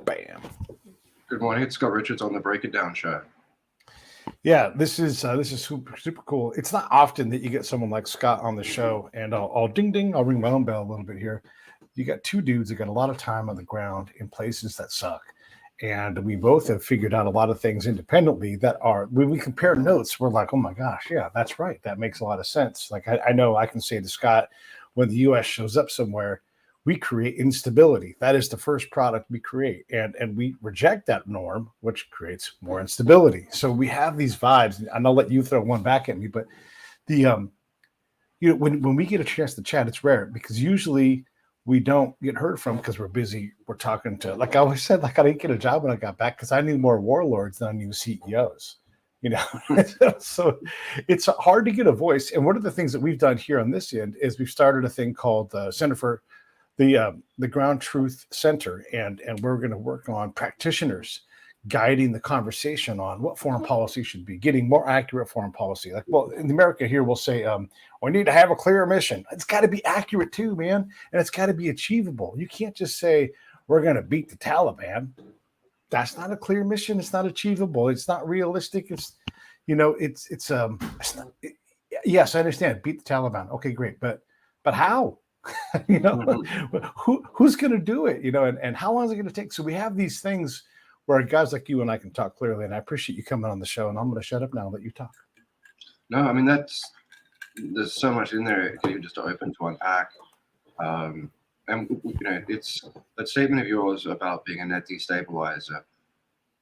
Bam. Good morning. It's Scott Richards on the Break It Down show. Yeah, this is super cool. It's not often that you get someone like Scott on the show, and I'll ding ding. I'll ring my own bell a little bit here. You got two dudes that got a lot of time on the ground in places that suck, and we both have figured out a lot of things independently that are, when we compare notes, we're like, oh my gosh, yeah, that's right. That makes a lot of sense. Like I know I can say to Scott, when the U.S. shows up somewhere, we create instability. That is the first product we create, and we reject that norm, which creates more instability. So we have these vibes, and I'll let you throw one back at me. But the when we get a chance to chat, it's rare because usually we don't get heard from because we're busy. We're talking to, like I always said, like I didn't get a job when I got back because I knew more warlords than I knew CEOs. So it's hard to get a voice. And one of the things that we've done here on this end is we've started a thing called the Center for the Ground Truth Center, and we're going to work on practitioners guiding the conversation on what foreign policy should be, getting more accurate foreign policy. Like, well, in America here, we'll say we need to have a clear mission. It's got to be accurate too, man, and it's got to be achievable. You can't just say we're going to beat the Taliban. That's not a clear mission. It's not achievable. It's not realistic. It's not, yes, I understand. Beat the Taliban. Okay, great, but how? Who's going to do it, and how long is it going to take? So we have these things where guys like you and I can talk clearly, and I appreciate you coming on the show, and I'm going to shut up now and let you talk. No, I mean, there's so much in there even just to open to unpack. And it's that statement of yours about being a net destabilizer.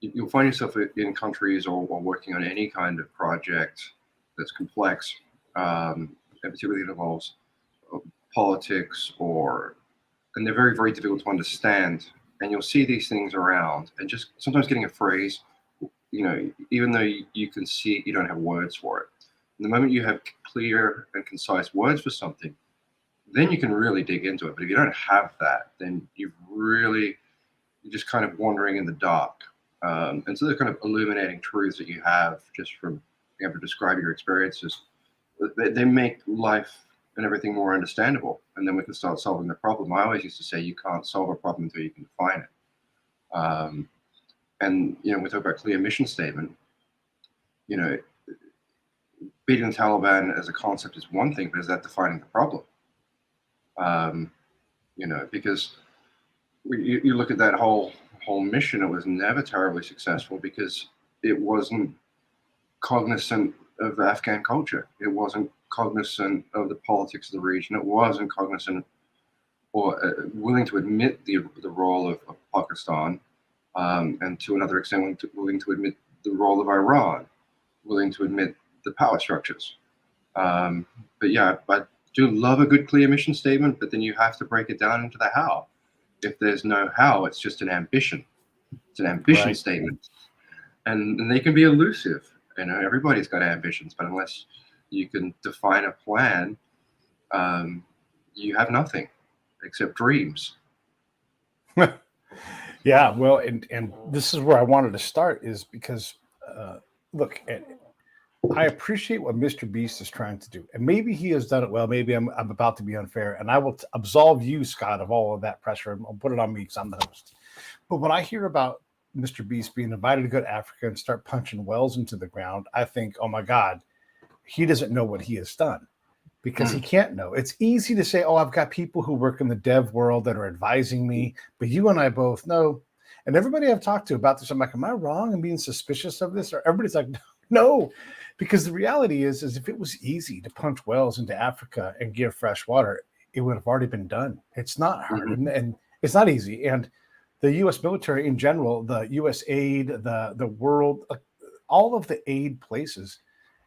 You'll find yourself in countries or working on any kind of project that's complex, and particularly it involves politics, and they're very, very difficult to understand. And you'll see these things around, and just sometimes getting a phrase, even though you can see it, you don't have words for it. And the moment you have clear and concise words for something, then you can really dig into it. But if you don't have that, then you're just kind of wandering in the dark. And so the kind of illuminating truths that you have just from being able to describe your experiences, they make life and everything more understandable, and then we can start solving the problem. I always used to say you can't solve a problem until you can define it. And we talk about clear mission statement. Beating the Taliban as a concept is one thing, but is that defining the problem? Because you look at that whole mission, it was never terribly successful because it wasn't cognizant of Afghan culture. It wasn't cognizant of the politics of the region. It wasn't cognizant or willing to admit the role of Pakistan, and to another extent willing to admit the role of Iran, willing to admit the power structures. But yeah, I do love a good clear mission statement, but then you have to break it down into the how. If there's no how, it's just an ambition. It's an ambition Right. statement. And they can be elusive. Everybody's got ambitions, but unless you can define a plan, you have nothing except dreams. Yeah, well, and this is where I wanted to start, is because look, I appreciate what Mr. Beast is trying to do, and maybe he has done it well. Maybe I'm about to be unfair, and I will absolve you, Scott, of all of that pressure. I'll put it on me because I'm the host. But when I hear about Mr. Beast being invited to go to Africa and start punching wells into the ground, I think, oh my God, he doesn't know what he has done, because he can't know. It's easy to say, oh, I've got people who work in the dev world that are advising me, but you and I both know. And everybody I've talked to about this, I'm like, am I wrong in being suspicious of this? Or everybody's like, no, because the reality is if it was easy to punch wells into Africa and give fresh water, it would have already been done. It's not hard, and it's not easy. And the U.S. military in general, the U.S. aid, the world, all of the aid places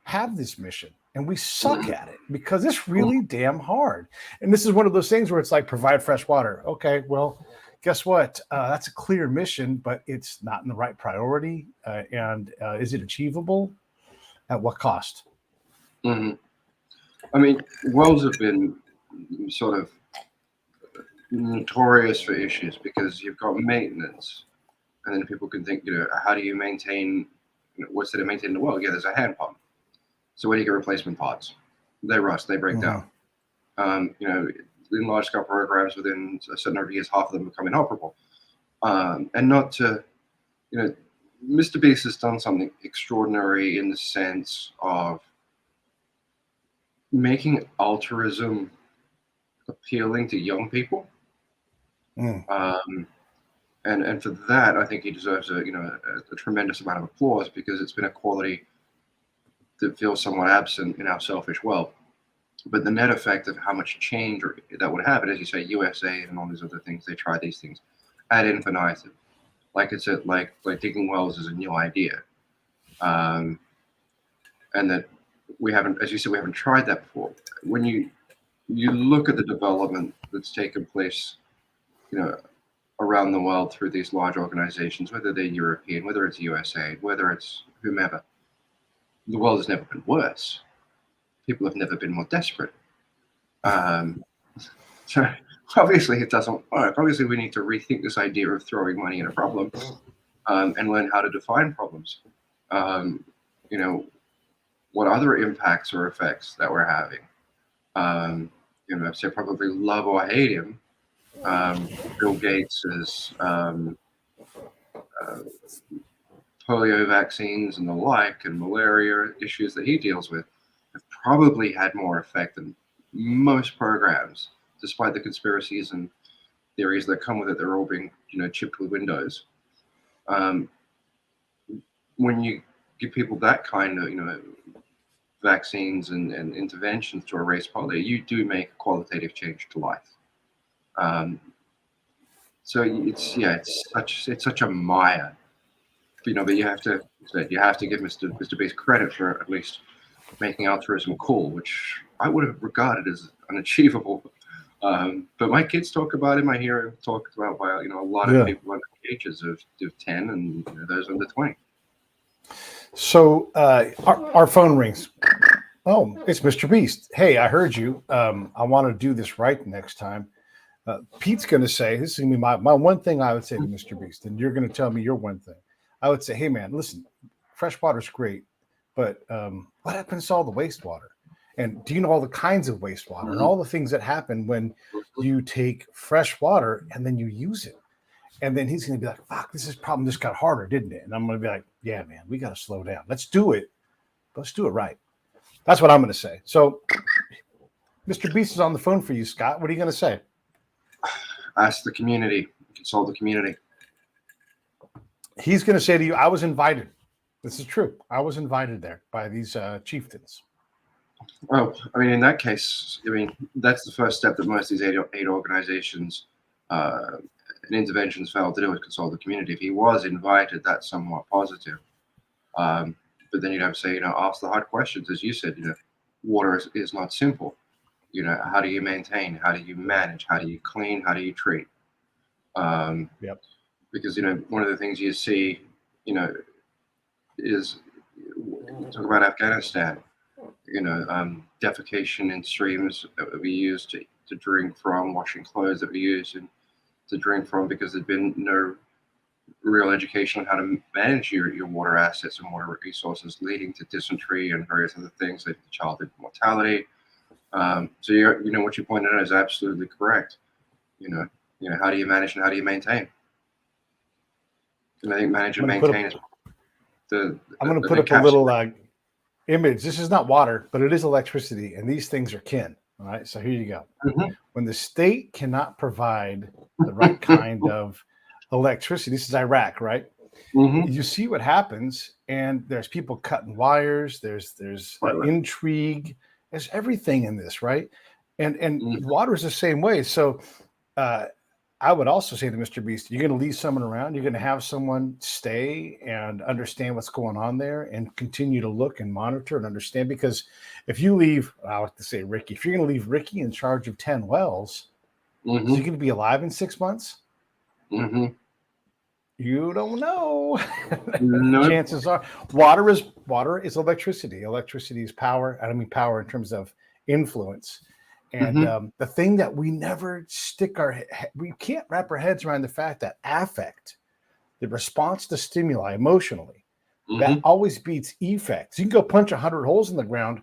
have this mission, and we suck at it because it's really damn hard. And this is one of those things where it's like, provide fresh water. Okay, well, guess what? That's a clear mission, but it's not in the right priority. And is it achievable? At what cost? I mean, wells have been sort of notorious for issues because you've got maintenance, and then people can think, how do you maintain? What's there to maintain the well? Yeah, there's a hand pump. So where do you get replacement parts? They rust, they break down. In large scale programs, within a certain number of years, half of them become inoperable. and not to, you know, Mr. Beast has done something extraordinary in the sense of making altruism appealing to young people. Mm. And for that, I think he deserves a tremendous amount of applause, because it's been a quality that feels somewhat absent in our selfish world. But the net effect of how much change that would have, and as you say, USA and all these other things, they try these things ad infinitum. Like it's like digging wells is a new idea, and that we haven't, as you said, we haven't tried that before. When you look at the development that's taken place, you know, around the world through these large organizations, whether they're European, whether it's USA, whether it's whomever, the world has never been worse. People have never been more desperate. So obviously it doesn't work. Obviously we need to rethink this idea of throwing money at a problem, and learn how to define problems. You know, what other impacts or effects that we're having. I'd say probably love or hate him. Bill Gates is polio vaccines and the like, and malaria issues that he deals with, have probably had more effect than most programs, despite the conspiracies and theories that come with it. They're all being, chipped with Windows. When you give people that kind of, vaccines and interventions to erase polio, you do make a qualitative change to life. So it's such a mire, but you have to give Mr. Beast credit for at least making altruism cool, which I would have regarded as unachievable. But my kids talk about him. I hear him talked about by a lot of people under the ages of 10 and those under 20. So our phone rings. Oh, it's Mr. Beast. Hey, I heard you. I want to do this right next time. Pete's going to say, this is going to be my one thing I would say to Mr. Beast, and you're going to tell me your one thing. I would say, hey, man, listen, fresh water's great, but what happens to all the wastewater? And do you know all the kinds of wastewater and all the things that happen when you take fresh water and then you use it? And then he's going to be like, fuck, this problem just got harder, didn't it? And I'm going to be like, yeah, man, we got to slow down. Let's do it. Let's do it right. That's what I'm going to say. So Mr. Beast is on the phone for you, Scott. What are you going to say? Ask the community. Consult the community. He's going to say to you, I was invited. This is true. I was invited there by these chieftains. Well, I mean, in that case, that's the first step that most of these aid organizations and interventions fail to do, is consult the community. If he was invited, that's somewhat positive. But then you'd have to say, ask the hard questions. As you said, water is not simple. How do you maintain? How do you manage? How do you clean? How do you treat? Yep. Because, one of the things you see, is talk about Afghanistan, defecation in streams that we use to drink from, washing clothes that we use to drink from, because there's been no real education on how to manage your water assets and water resources, leading to dysentery and various other things, like childhood mortality. So what you pointed out is absolutely correct. How do you manage and how do you maintain? And I think manage and maintain is I'm going to put up a little image. This is not water, but it is electricity, and these things are kin. All right, so here you go. Mm-hmm. When the state cannot provide the right kind of electricity, this is Iraq, right? Mm-hmm. You see what happens, and there's people cutting wires. There's intrigue. There's everything in this, right? And water is the same way. So I would also say to Mr. Beast, you're going to leave someone around. You're going to have someone stay and understand what's going on there and continue to look and monitor and understand. Because if you leave, I like to say Ricky, if you're going to leave Ricky in charge of 10 wells, is he going to be alive in 6 months? Mm-hmm. You don't know. Nope. Chances are water is electricity. Electricity is power. I don't mean power in terms of influence. And the thing that we never we can't wrap our heads around the fact that affect, the response to stimuli emotionally, that always beats effects. You can go punch 100 holes in the ground.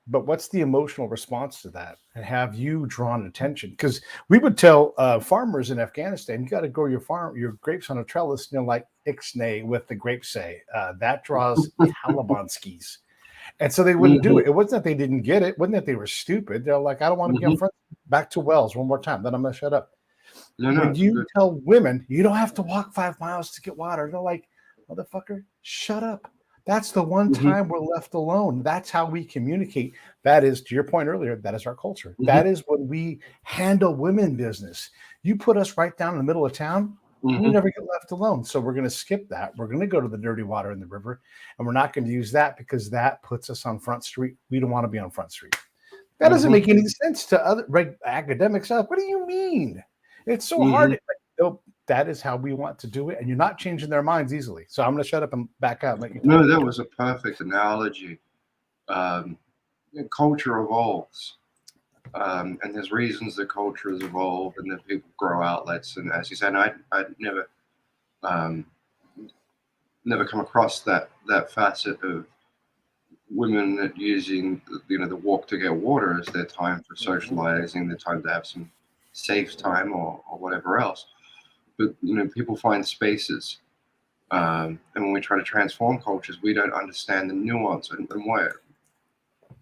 But what's the emotional response to that? And have you drawn attention? Because we would tell farmers in Afghanistan, you got to grow your grapes on a trellis, like Ixnay with the grapes say. That draws Taliban skis. And so they wouldn't do it. It wasn't that they didn't get it. It wasn't that they were stupid. They're like, I don't want to be on front. Back to Wells one more time. Then I'm going to shut up. When you tell women, you don't have to walk 5 miles to get water, they're like, motherfucker, shut up. That's the one time we're left alone. That's how we communicate. That is, to your point earlier, that is our culture. That is when we handle women business. You put us right down in the middle of town, we never get left alone. So we're going to skip that. We're going to go to the dirty water in the river, and we're not going to use that because that puts us on Front Street. We don't want to be on Front Street. That doesn't make any sense to other academics. What do you mean? It's so hard. That is how we want to do it, and you're not changing their minds easily. So I'm going to shut up and back out and let you talk. No, that was a perfect analogy. Culture evolves, and there's reasons that culture has evolved, and that people grow outlets. And as you said, I'd never come across that facet of women using the walk to get water as their time for socializing, their time to have some safe time or whatever else. But people find spaces, and when we try to transform cultures, we don't understand the nuance and why.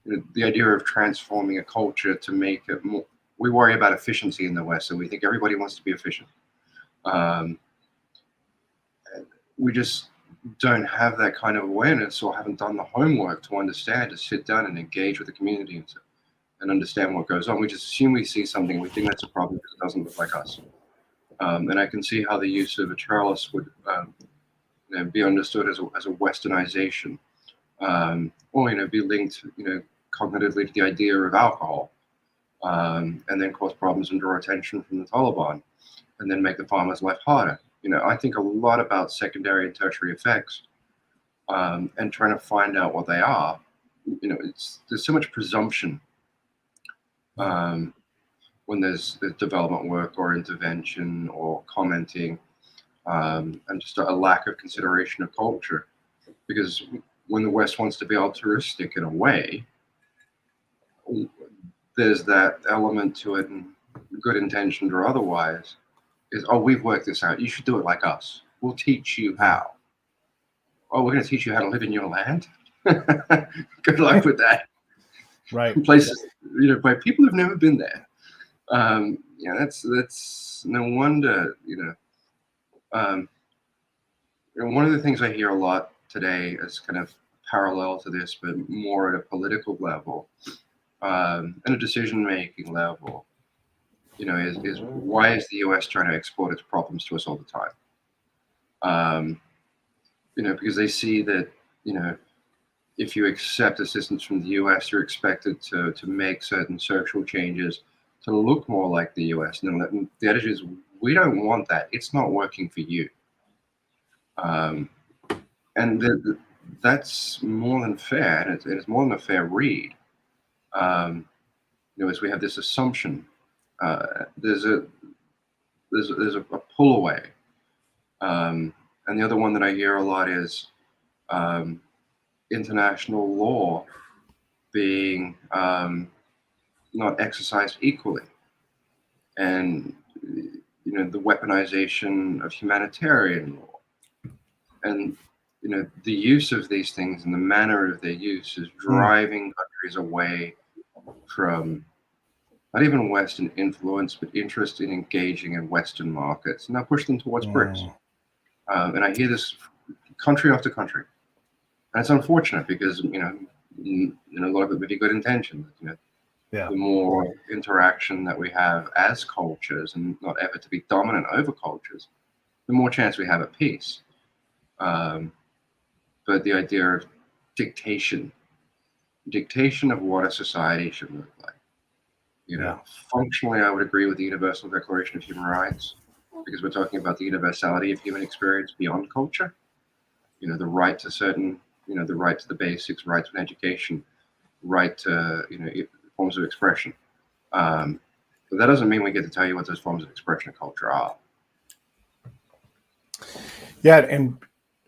The idea of transforming a culture to make it more. We worry about efficiency in the West, so we think everybody wants to be efficient. We just don't have that kind of awareness, or haven't done the homework to understand, to sit down and engage with the community and understand what goes on. We just assume we see something, we think that's a problem because it doesn't look like us. And I can see how the use of a trellis would be understood as a westernization, or be linked cognitively to the idea of alcohol, and then cause problems and draw attention from the Taliban, and then make the farmer's life harder. I think a lot about secondary and tertiary effects, and trying to find out what they are. There's so much presumption when there's development work or intervention or commenting, and just a lack of consideration of culture. Because when the West wants to be altruistic in a way, there's that element to it, and good intentioned or otherwise, is, oh, we've worked this out. You should do it like us. We'll teach you how. Oh, we're going to teach you how to live in your land? Good luck with that. Right. Places, by people who've never been there. That's no wonder, one of the things I hear a lot today as kind of parallel to this, but more at a political level, and a decision-making level, is why is the U.S. trying to export its problems to us all the time? Because they see that, if you accept assistance from the U.S., you're expected to make certain social changes to look more like the U.S. And the attitude is, we don't want that. It's not working for you. And that's more than fair, and it's more than a fair read. As we have this assumption, there's a pull away, and the other one that I hear a lot is international law being not exercised equally, and the weaponization of humanitarian law, and the use of these things and the manner of their use is driving countries away from not even Western influence, but interest in engaging in Western markets, and that push them towards BRICS. And I hear this country after country, and it's unfortunate because a lot of it may be good intentions. The more interaction that we have as cultures, and not ever to be dominant over cultures, the more chance we have at peace. But the idea of dictation of what a society should look like. Functionally, I would agree with the Universal Declaration of Human Rights, because we're talking about the universality of human experience beyond culture. The right to certain, the right to the basics, right to an education, right to, forms of expression. But that doesn't mean we get to tell you what those forms of expression of culture are. Yeah, and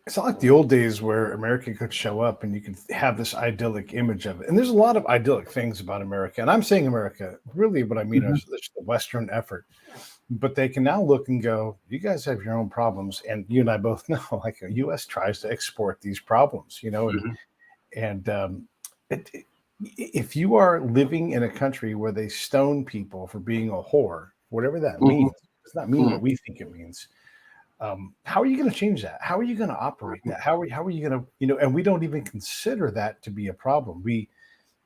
It's not like the old days where America could show up and you could have this idyllic image of it. And there's a lot of idyllic things about America. And I'm saying America, really what I mean Mhm. is the Western effort. But they can now look and go, you guys have your own problems. And you and I both know, like the US tries to export these problems, Mhm. and if you are living in a country where they stone people for being a whore, whatever that Mhm. means, does not mean Mhm. what we think it means. How are you going to change that? How are you going to operate that? How are you going to, and we don't even consider that to be a problem. We,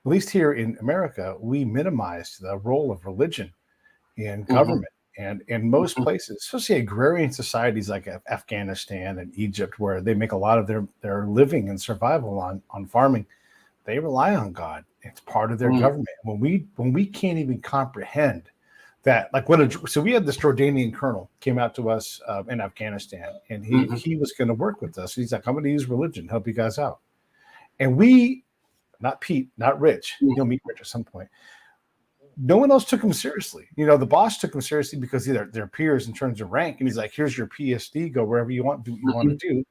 at least here in America, we minimize the role of religion in Mhm. government. And in most Mhm. places, especially agrarian societies like Afghanistan and Egypt, where they make a lot of their living and survival on farming, they rely on God. It's part of their Mhm. government. When we can't even comprehend that, like so we had this Jordanian colonel came out to us in Afghanistan, and he Mhm. he was going to work with us. He's like, I'm going to use religion, help you guys out. And we, not Pete, not Rich. You'll meet Rich at some point. No one else took him seriously. The boss took him seriously because they're peers in terms of rank, and he's like, "Here's your PSD. Go wherever you want. Do what you want Mhm. to do."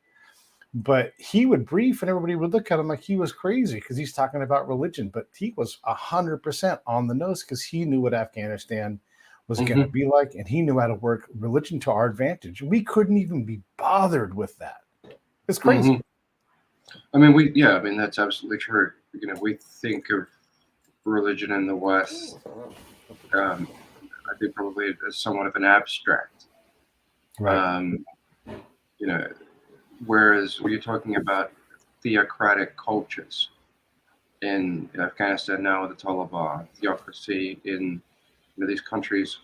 But he would brief, and everybody would look at him like he was crazy because he's talking about religion. But he was 100% on the nose because he knew what Afghanistan was going to Mhm. be like, and he knew how to work religion to our advantage. We couldn't even be bothered with that. It's crazy. Mhm. I mean, yeah, I mean, that's absolutely true. We think of religion in the West, um, I think probably as somewhat of an abstract. Right. Um, you know, Whereas when you're talking about theocratic cultures in Afghanistan now with the Taliban, theocracy in these countries,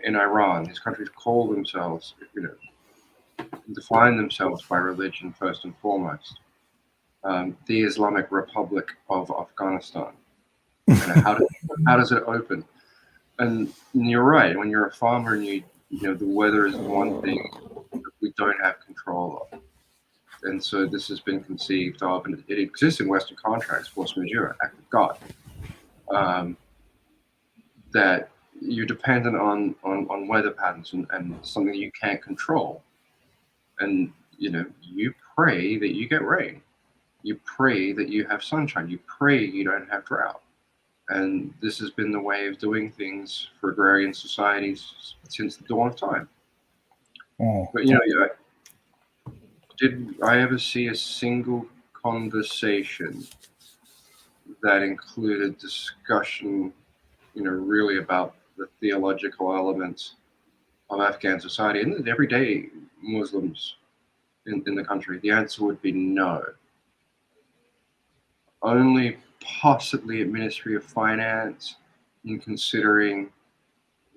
in Iran, these countries call themselves, define themselves by religion first and foremost. The Islamic Republic of Afghanistan. How does it open? And you're right. When you're a farmer and the weather is the one thing that we don't have control of. And so this has been conceived of, and it exists in Western contracts, force majeure, act of God, um, that you're dependent on weather patterns and something you can't control. And you pray that you get rain. You pray that you have sunshine. You pray you don't have drought. And this has been the way of doing things for agrarian societies since the dawn of time. Oh, But did I ever see a single conversation that included discussion, really about the theological elements of Afghan society and the everyday Muslims in the country? The answer would be no. Only possibly a Ministry of Finance in considering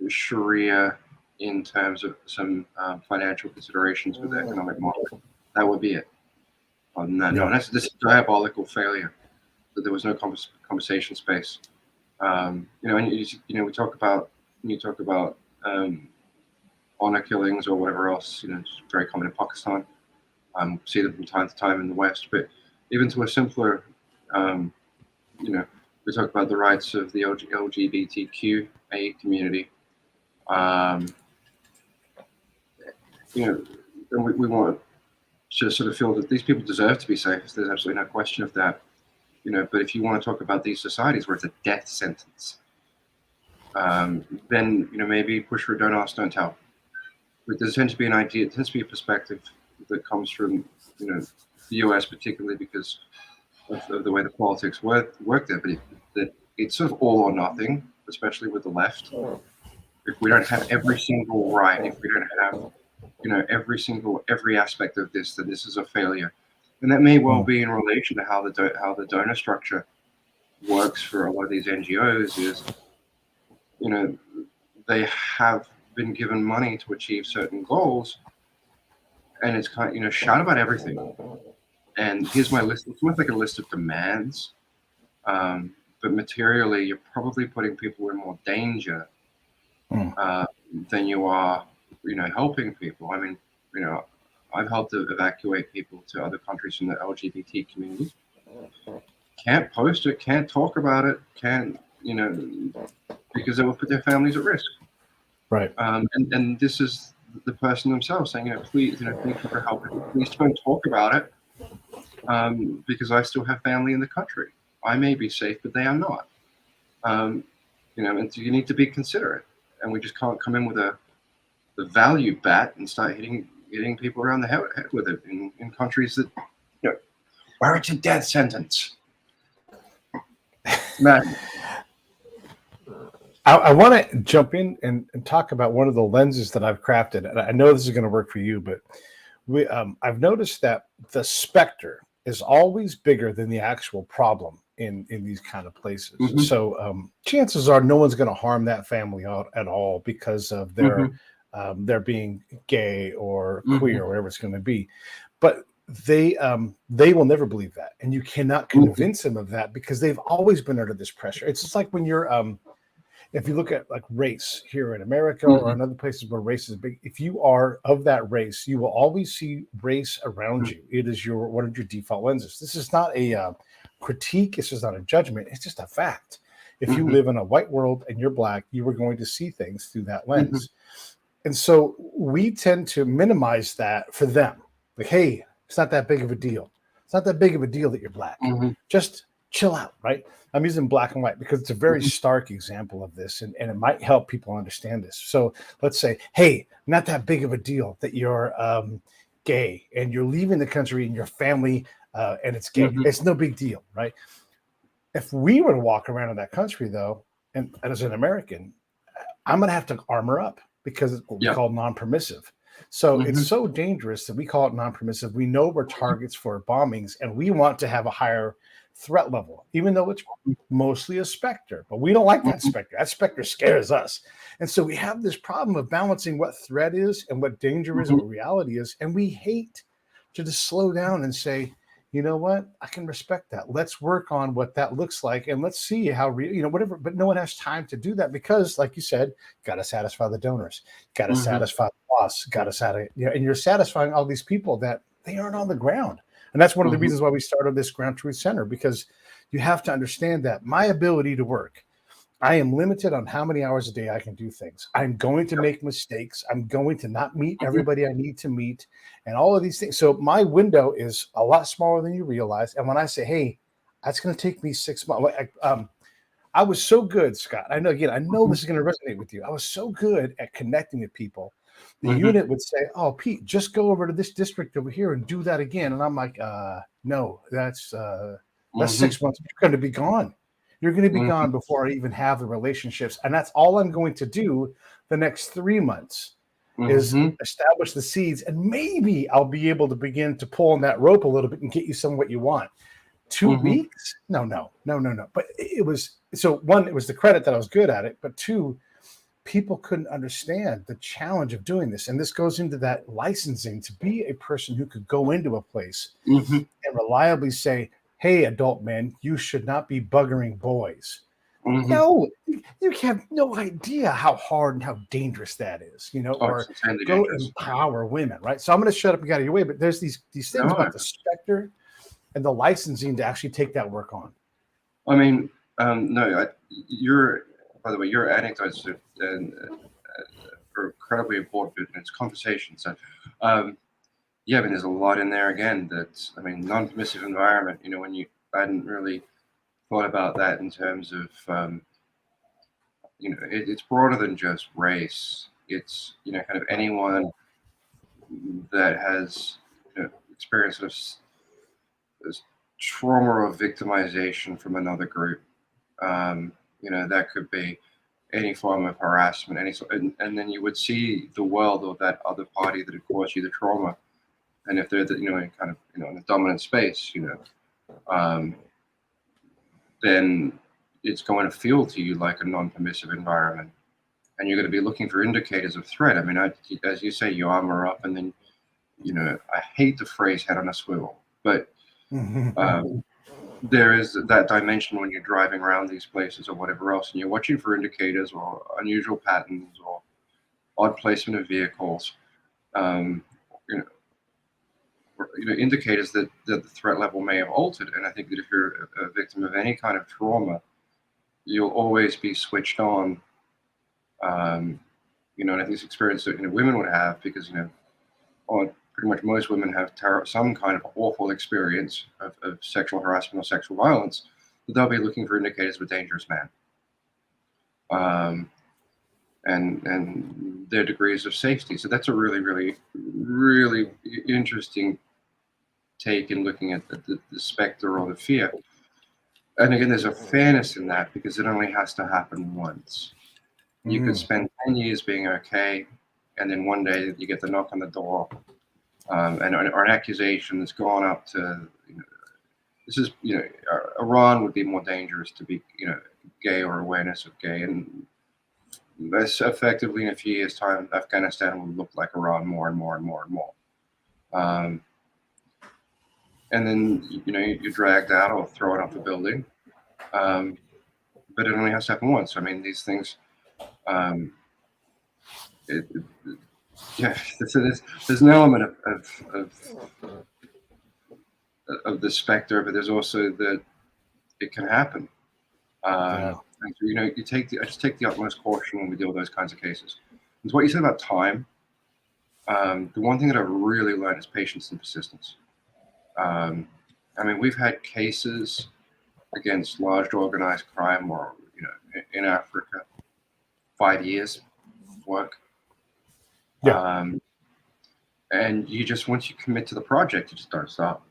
Sharia in terms of some financial considerations with the economic model. That would be it. No, yeah. no, this is diabolical failure. That there was no conversation space. And we talk about when you talk about honor killings or whatever else. It's very common in Pakistan. See them from time to time in the West, but even to a simpler, um, you know, we talk about the rights of the LGBTQA community. Um, and we want to sort of feel that these people deserve to be safe. There's absolutely no question of that. But if you want to talk about these societies where it's a death sentence, then maybe push for a don't ask, don't tell. But there tends to be an idea, it tends to be a perspective that comes from the US, particularly because of the way the politics work there. But that it's sort of all or nothing, especially with the left. If we don't have every single right, if we don't have every aspect of this, then this is a failure. And that may well Oh, be in relation to how the donor structure works for a lot of these NGOs. Is you know they have been given money to achieve certain goals, and it's kind of shout about everything. And here's my list. It's almost like a list of demands, but materially, you're probably putting people in more danger oh, uh, than you are, helping people. I mean, you know, I've helped to evacuate people to other countries from the LGBT community. Can't post it, can't talk about it, can't, because it will put their families at risk. right. And this is the person themselves saying, please, thank you for helping. Please don't talk about it, because I still have family in the country. I may be safe, but they are not. And so you need to be considerate, and we just can't come in with the value bat and start hitting people around the head with it in countries that, where it's a death sentence. Man. I want to jump in and talk about one of the lenses that I've crafted. And I know this is going to work for you, but I've noticed that the specter is always bigger than the actual problem in these kind of places. Mm-hmm. So chances are no one's going to harm that family out at all because of their being gay or queer or whatever it's going to be. But they will never believe that, and you cannot convince them of that because they've always been under this pressure. It's just like when you're if you look at like race here in America or in other places where race is big, if you are of that race, you will always see race around you. It is one of your default lenses. This is not a critique. This is not a judgment. It's just a fact. If you live in a white world and you're black, you are going to see things through that lens. And so we tend to minimize that for them. Like, hey, it's not that big of a deal. It's not that big of a deal that you're black. Just chill out, right? I'm using black and white because it's a very stark example of this, and it might help people understand this. So let's say, hey, not that big of a deal that you're gay and you're leaving the country and your family and it's gay. It's no big deal, right? If we were to walk around in that country, though, and as an American, I'm going to have to armor up because it's what we call non-permissive. So it's so dangerous that we call it non-permissive. We know we're targets for bombings, and we want to have a higher threat level, even though it's mostly a specter. But we don't like that specter. That specter scares us. And so we have this problem of balancing what threat is and what danger is and what reality is. And we hate to just slow down and say, you know what? I can respect that. Let's work on what that looks like, and let's see how real, whatever. But no one has time to do that because, like you said, got to satisfy the donors, got to satisfy the boss, got to satisfy, and you're satisfying all these people that they aren't on the ground. And that's one of the reasons why we started this Ground Truth Center, because you have to understand that my ability to work, I am limited on how many hours a day I can do things. I'm going to make mistakes. I'm going to not meet everybody I need to meet and all of these things. So my window is a lot smaller than you realize. And when I say, hey, that's going to take me 6 months. I was so good, Scott. I know this is going to resonate with you. I was so good at connecting with people. The unit would say, oh, Pete, just go over to this district over here and do that again. And I'm like, no, that's 6 months. You're going to be gone. You're going to be gone before I even have the relationships. And that's all I'm going to do the next 3 months is establish the seeds. And maybe I'll be able to begin to pull on that rope a little bit and get you some what you want. 2 weeks? No. But it was, so one, it was the credit that I was good at it. But two, people couldn't understand the challenge of doing this. And this goes into that licensing to be a person who could go into a place and reliably say, hey, adult men, you should not be buggering boys. No, you have no idea how hard and how dangerous that is, or go empower women, right? So I'm going to shut up and get out of your way, but there's these things about the specter and the licensing to actually take that work on. I mean, by the way, your anecdotes are incredibly important in its conversation. So, there's a lot in there again non-permissive environment, I hadn't really thought about that in terms of, it's broader than just race. It's, kind of anyone that has experienced this trauma or victimization from another group. That could be any form of harassment, and then you would see the world of that other party that had caused you the trauma. And if they're, in a dominant space, then it's going to feel to you like a non-permissive environment, and you're going to be looking for indicators of threat. I mean, as you say, you armor up, and then, I hate the phrase "head on a swivel," but there is that dimension when you're driving around these places or whatever else, and you're watching for indicators or unusual patterns or odd placement of vehicles. Indicators that the threat level may have altered. And I think that if you're a victim of any kind of trauma, you'll always be switched on, and I think it's experience that women would have because or pretty much most women have some kind of awful experience of sexual harassment or sexual violence, that they'll be looking for indicators of a dangerous man. And their degrees of safety. So that's a really, really, really interesting take in looking at the specter or the fear. And again, there's a fairness in that because it only has to happen once. You could spend 10 years being okay, and then one day you get the knock on the door, or an accusation that's gone up to, this is, Iran would be more dangerous to be, gay or awareness of gay. And that's effectively in a few years' time, Afghanistan will look like Iran more and more and more and more. And then, you're dragged out or thrown off a building. But it only has to happen once. I mean, these things, there's an element of the specter, but there's also that it can happen. And so, I just take the utmost caution when we deal with those kinds of cases. And what you said about time, the one thing that I've really learned is patience and persistence. I mean, we've had cases against large organized crime or, in Africa, 5 years work. Yeah. And you just, once you commit to the project, you just don't stop.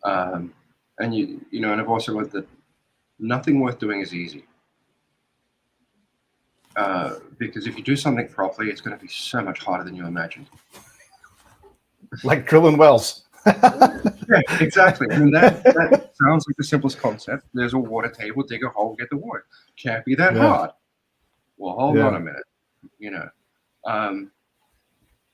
And and I've also learned that nothing worth doing is easy. Because if you do something properly, it's going to be so much harder than you imagined. Like drilling wells. Yeah, exactly. I mean, that sounds like the simplest concept. There's a water table, dig a hole, get the water. Can't be that hard. Well, hold on a minute,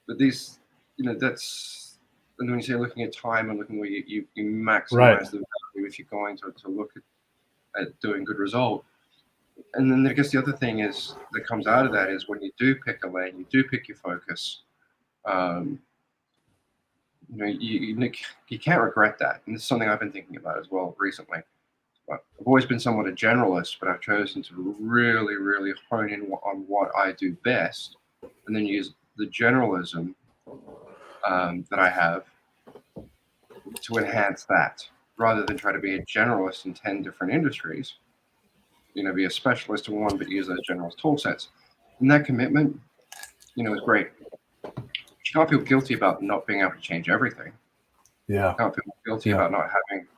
But these, that's, and when you say looking at time and looking where you maximize the value if you're going to look at doing good result. And then I guess the other thing is that comes out of that is when you do pick a lane, you do pick your focus, you can't regret that. And this is something I've been thinking about as well recently. I've always been somewhat a generalist, but I've chosen to really, really hone in on what I do best, and then use the generalism that I have to enhance that, rather than try to be a generalist in 10 different industries. Be a specialist in one, but use those generalist tool sets. And that commitment, is great. You can't feel guilty about not being able to change everything. Yeah. You can't feel guilty about not having,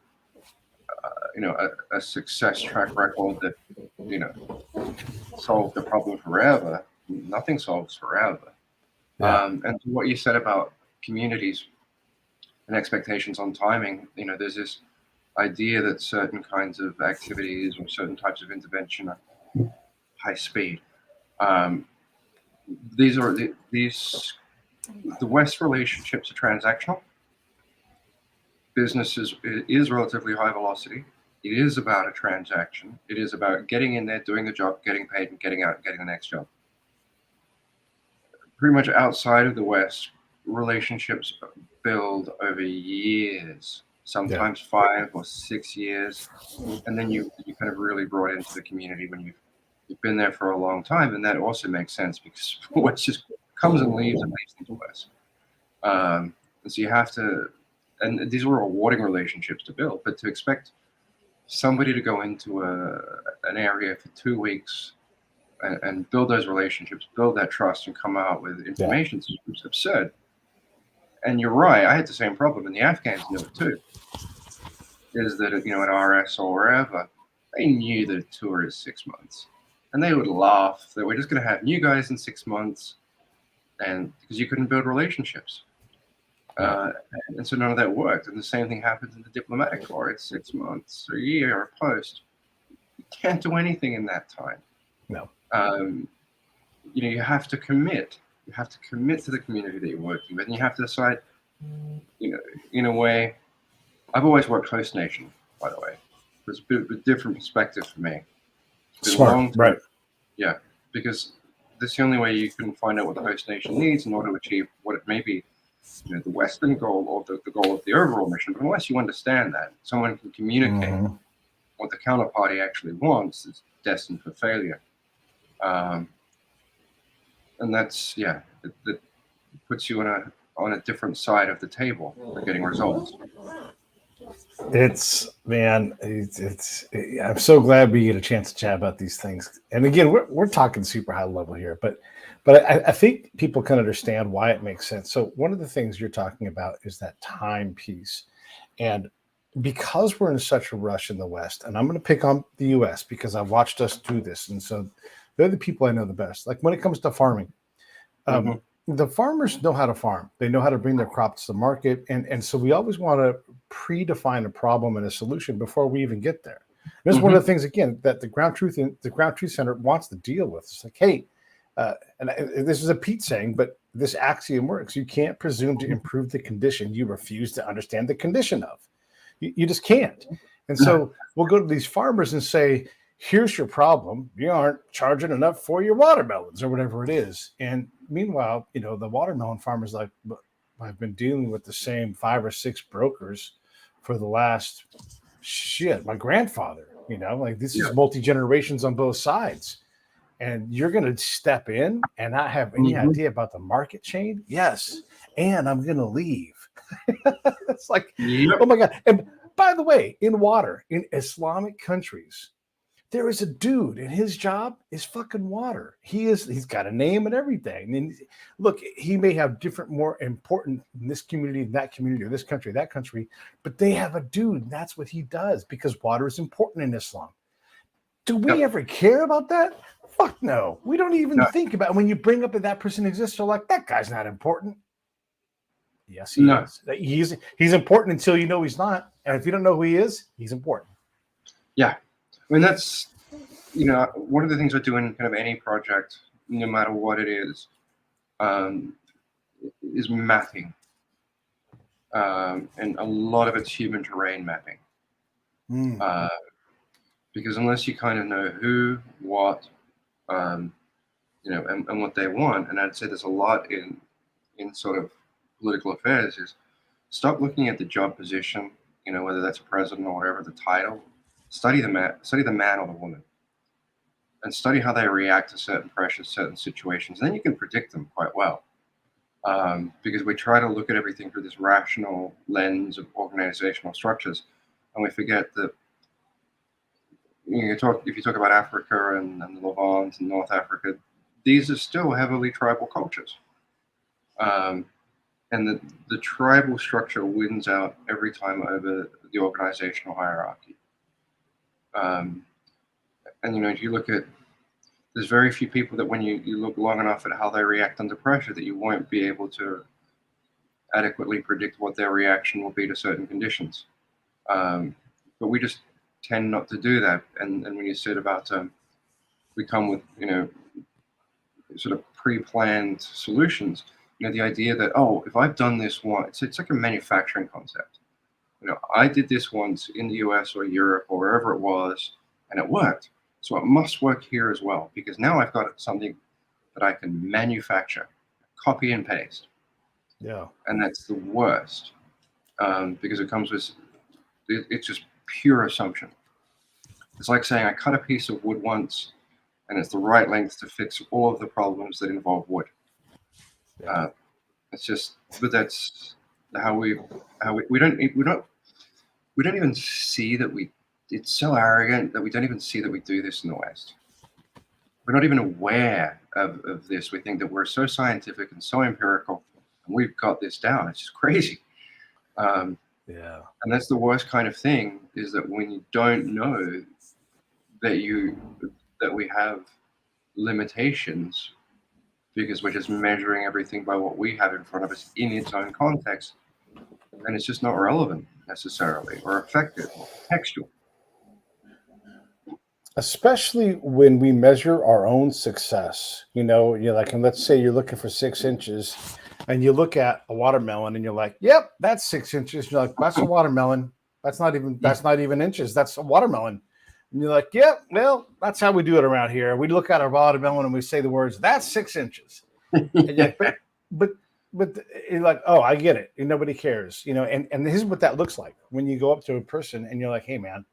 a success track record that, solved the problem forever. Nothing solves forever. Yeah. And what you said about communities and expectations on timing, there's this idea that certain kinds of activities or certain types of intervention are high speed. The West relationships are transactional. Business is relatively high velocity. It is about a transaction. It is about getting in there, doing the job, getting paid, and getting out and getting the next job. Pretty much outside of the West, relationships build over years, sometimes 5 or 6 years, and then you kind of really brought into the community when you've been there for a long time, and that also makes sense because West just comes and leaves into West. And so you have to, and these were rewarding relationships to build, but to expect somebody to go into an area for 2 weeks and build those relationships, build that trust, and come out with information is absurd. And you're right, I had the same problem, and the Afghans knew it too. Is that at RS or wherever, they knew the tour is 6 months, and they would laugh that we're just going to have new guys in 6 months, and because you couldn't build relationships, and so none of that worked. And the same thing happens in the diplomatic corps. It's 6 months, or a year, or post. You can't do anything in that time. No. You have to commit. You have to commit to the community that you're working with, and you have to decide. In a way, I've always worked host nation. By the way, it's a bit of a different perspective for me. Smart, right? Yeah, because that's the only way you can find out what the host nation needs in order to achieve what it may be, the Western goal or the goal of the overall mission. But unless you understand that, someone can communicate what the counterparty actually wants, it's destined for failure. and that's that puts you on a different side of the table for getting results. It's man, I'm so glad we get a chance to chat about these things. And again, we're talking super high level here, but I think people can understand why it makes sense. So one of the things you're talking about is that time piece, and because we're in such a rush in the West, and I'm going to pick on the U.S. because I've watched us do this, and so they're the people I know the best. Like when it comes to farming, Mm-hmm. the farmers know how to farm. They know how to bring their crops to the market, and so we always want to predefine a problem and a solution before we even get there. This is one of the things again that the Ground Truth Center wants to deal with. It's like, hey, this is a Pete saying, but this axiom works. You can't presume to improve the condition you refuse to understand the condition of. You just can't. And so we'll go to these farmers and say, here's your problem. You aren't charging enough for your watermelons or whatever it is. And meanwhile, the watermelon farmers like, I've been dealing with the same 5 or 6 brokers for the last my grandfather, like this is multi-generations on both sides. And you're going to step in and not have any idea about the market chain? Yes. And I'm going to leave. It's like, oh my God. And by the way, in Islamic countries, there is a dude and his job is fucking water. He's got a name and everything. And look, he may have different, more important in this community, that community, or this country, that country, but they have a dude and that's what he does because water is important in Islam. Do we ever care about that? Fuck no. We don't even think about it. When you bring up that person exists, they're like, that guy's not important. Yes, he is. He's important until you know he's not. And if you don't know who he is, he's important. Yeah. I mean, that's, one of the things I do in kind of any project, no matter what it is mapping. And a lot of it's human terrain mapping. Because unless you kind of know who, what, and what they want, and I'd say there's a lot in sort of political affairs, is stop looking at the job position, whether that's a president or whatever, the title. Study the man or the woman, and study how they react to certain pressures, certain situations. And then you can predict them quite well, because we try to look at everything through this rational lens of organizational structures, and we forget that if you talk about Africa and the Levant and North Africa, these are still heavily tribal cultures. And the tribal structure wins out every time over the organizational hierarchy. And if you look at, there's very few people that when you look long enough at how they react under pressure, that you won't be able to adequately predict what their reaction will be to certain conditions. But we just tend not to do that. And when you said about we come with sort of pre-planned solutions, the idea that, if I've done this once, it's like a manufacturing concept. I did this once in the US or Europe or wherever it was, and it worked. So it must work here as well, because now I've got something that I can manufacture, copy and paste. Yeah. And that's the worst, because it comes with, it's just pure assumption. It's like saying I cut a piece of wood once and it's the right length to fix all of the problems that involve wood. Yeah. It's just, but that's how we don't even see that it's so arrogant that we don't even see that we do this in the West. We're not even aware of this. We think that we're so scientific and so empirical and we've got this down. It's just crazy. And that's the worst kind of thing, is that when you don't know that we have limitations, because we're just measuring everything by what we have in front of us in its own context, and it's just not relevant necessarily, or effective, or textual. Especially when we measure our own success, you're like, and let's say you're looking for 6 inches and you look at a watermelon and you're like, yep, that's 6 inches. You're like, that's a watermelon. That's not even inches. That's a watermelon. And you're like, yep, well, that's how we do it around here. We look at our watermelon and we say the words, that's 6 inches. And but you're like, oh, I get it. And nobody cares, and this is what that looks like when you go up to a person and you're like, hey man,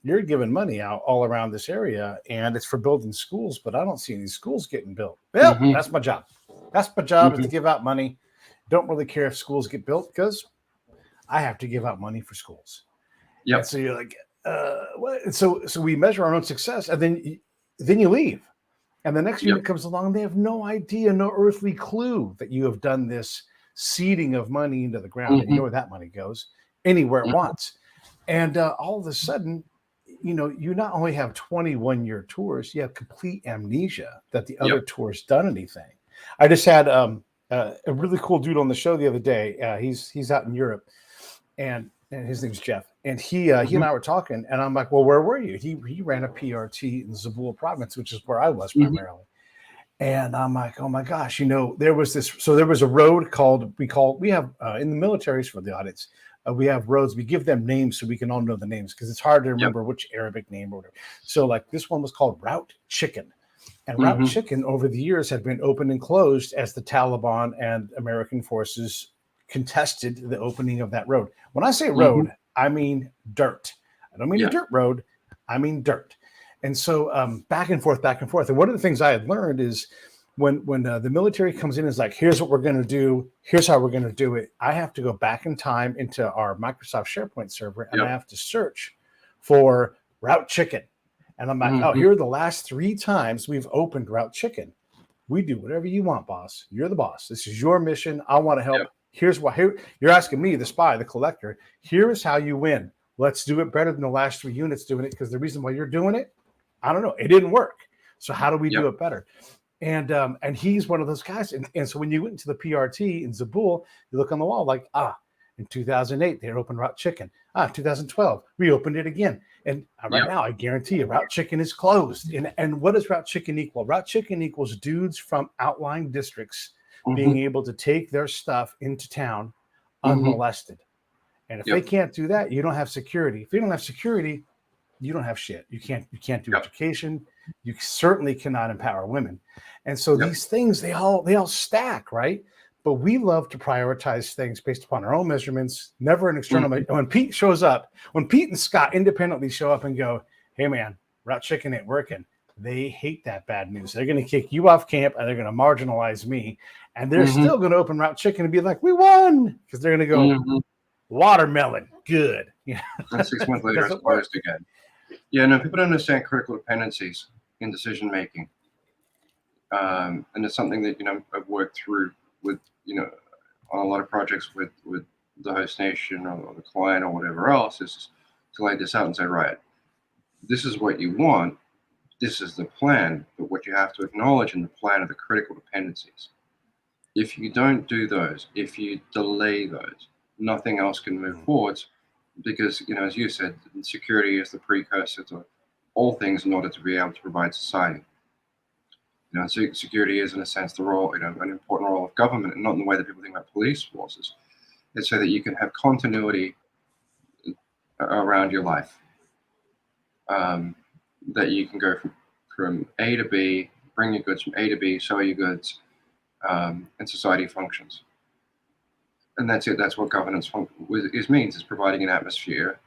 you're giving money out all around this area, and it's for building schools, but I don't see any schools getting built. Well, Hmm. that's my job. That's my job is Hmm. to give out money. Don't really care if schools get built because I have to give out money for schools. And Yep. so you're like, what? So we measure our own success, and then you leave, and the next Yep. unit comes along, and they have no idea, no earthly clue that you have done this seeding of money into the ground, and you Hmm. know where that money goes, anywhere it Hmm. wants. And all of a sudden, you not only have 21-year tours, you have complete amnesia that the other Yep. tours done anything. I just had a really cool dude on the show the other day. He's out in Europe, and his name's Jeff. And he and Hmm. I were talking, and I'm like, well, where were you? He ran a PRT in Zabul province, which is where I was Hmm. primarily. And I'm like, oh my gosh, there was this. So there was a road we have in the militaries for the audits. We have roads. We give them names so we can all know the names because it's hard to Yep. remember which Arabic name or whatever. So like this one was called Route Chicken, and Route Hmm. Chicken over the years had been opened and closed as the Taliban and American forces contested the opening of that road. When I say Hmm. road, I mean dirt. I don't mean a Yeah. dirt road. I mean dirt. And so back and forth, back and forth. And one of the things I had learned is when the military comes in and is like, here's what we're going to do. Here's how we're going to do it. I have to go back in time into our Microsoft SharePoint server, and I Yep. have to search for Route Chicken. And I'm like, oh, Hmm. here are the last 3 times we've opened Route Chicken. We do whatever you want, boss. You're the boss. This is your mission. I want to help. Yep. Here's why. Here, you're asking me, the spy, the collector. Here is how you win. Let's do it better than the last 3 units doing it, because the reason why you're doing it, I don't know. It didn't work. So how do we Yep. do it better? And he's one of those guys. And so when you went into the PRT in Zabul, you look on the wall like, in 2008, they opened Route Chicken. 2012, we opened it again. And right Yep. now, I guarantee you, Route Chicken is closed. And what does Route Chicken equal? Route Chicken equals dudes from outlying districts being Hmm. able to take their stuff into town Hmm. unmolested. And if they Yep. can't do that, you don't have security. If you don't have security, you don't have shit. You can't do Yep. education. You certainly cannot empower women. And so Yep. these things, they all stack, right? But we love to prioritize things based upon our own measurements, never an external. Mhm. When Pete shows up, when Pete and Scott independently show up and go, hey man, Route Chicken ain't working, they hate that bad news. They're going to kick you off camp, and they're going to marginalize me, and they're Hmm. still going to open Route Chicken and be like, we won, because they're going to go, Hmm. watermelon, good. And 6 months It later, it's doesn't work. closed again. Yeah, no, people don't understand critical dependencies in decision making, and it's something that I've worked through with on a lot of projects with the host nation or the client or whatever else, is to lay this out and say, right, this is what you want, this is the plan, but what you have to acknowledge in the plan are the critical dependencies. If you don't do those, if you delay those, nothing else can move forwards, because as you said, security is the precursor to all things in order to be able to provide society. So security is in a sense the role, an important role of government, and not in the way that people think about police forces. It's so that you can have continuity around your life, um, that you can go from A to B, bring your goods from A to B, sell your goods, and society functions. And that's it. That's what governance means, is providing an atmosphere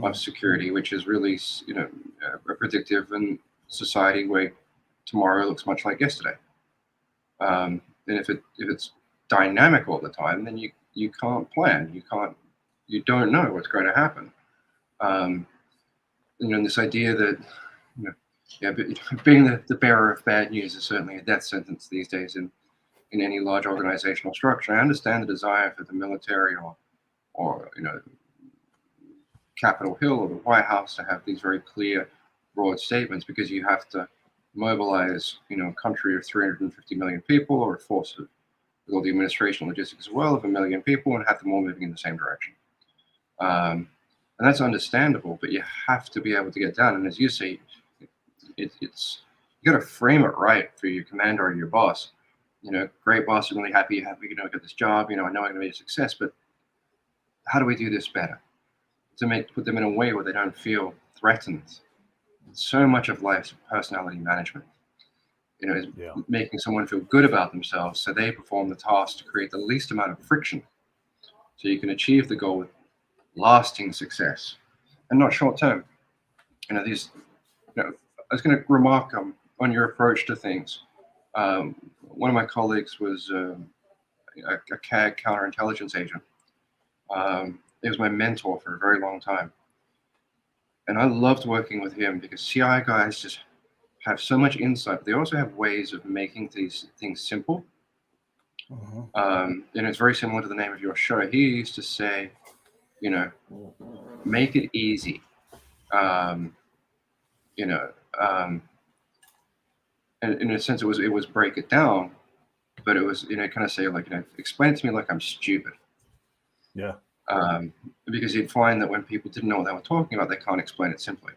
of security, which is really, a predictive and society where tomorrow looks much like yesterday. And if it's dynamic all the time, then you can't plan. You don't know what's going to happen. Um, this idea that you know, yeah, but being the bearer of bad news is certainly a death sentence these days in any large organizational structure. I understand the desire for the military or Capitol Hill or the White House to have these very clear, broad statements, because you have to mobilize, a country of 350 million people, or a force of, with all the administration logistics as well, of 1 million people, and have them all moving in the same direction. And that's understandable, but you have to be able to get done. And as you say, it's you got to frame it right for your commander or your boss. Great boss, I'm really happy you have me, get this job. I know I'm going to be a success, but how do we do this better? To put them in a way where they don't feel threatened. So much of life's personality management, is making someone feel good about themselves, so they perform the task to create the least amount of friction, so you can achieve the goal with lasting success. and not short term. These. I was going to remark on your approach to things. One of my colleagues was a CAG counterintelligence agent. He was my mentor for a very long time. And I loved working with him because CI guys just have so much insight. They also have ways of making these things simple. And it's very similar to the name of your show. He used to say, make it easy. And in a sense, it was break it down, but it was, kind of say like, explain it to me like I'm stupid. Yeah. Because you'd find that when people didn't know what they were talking about, they can't explain it simply.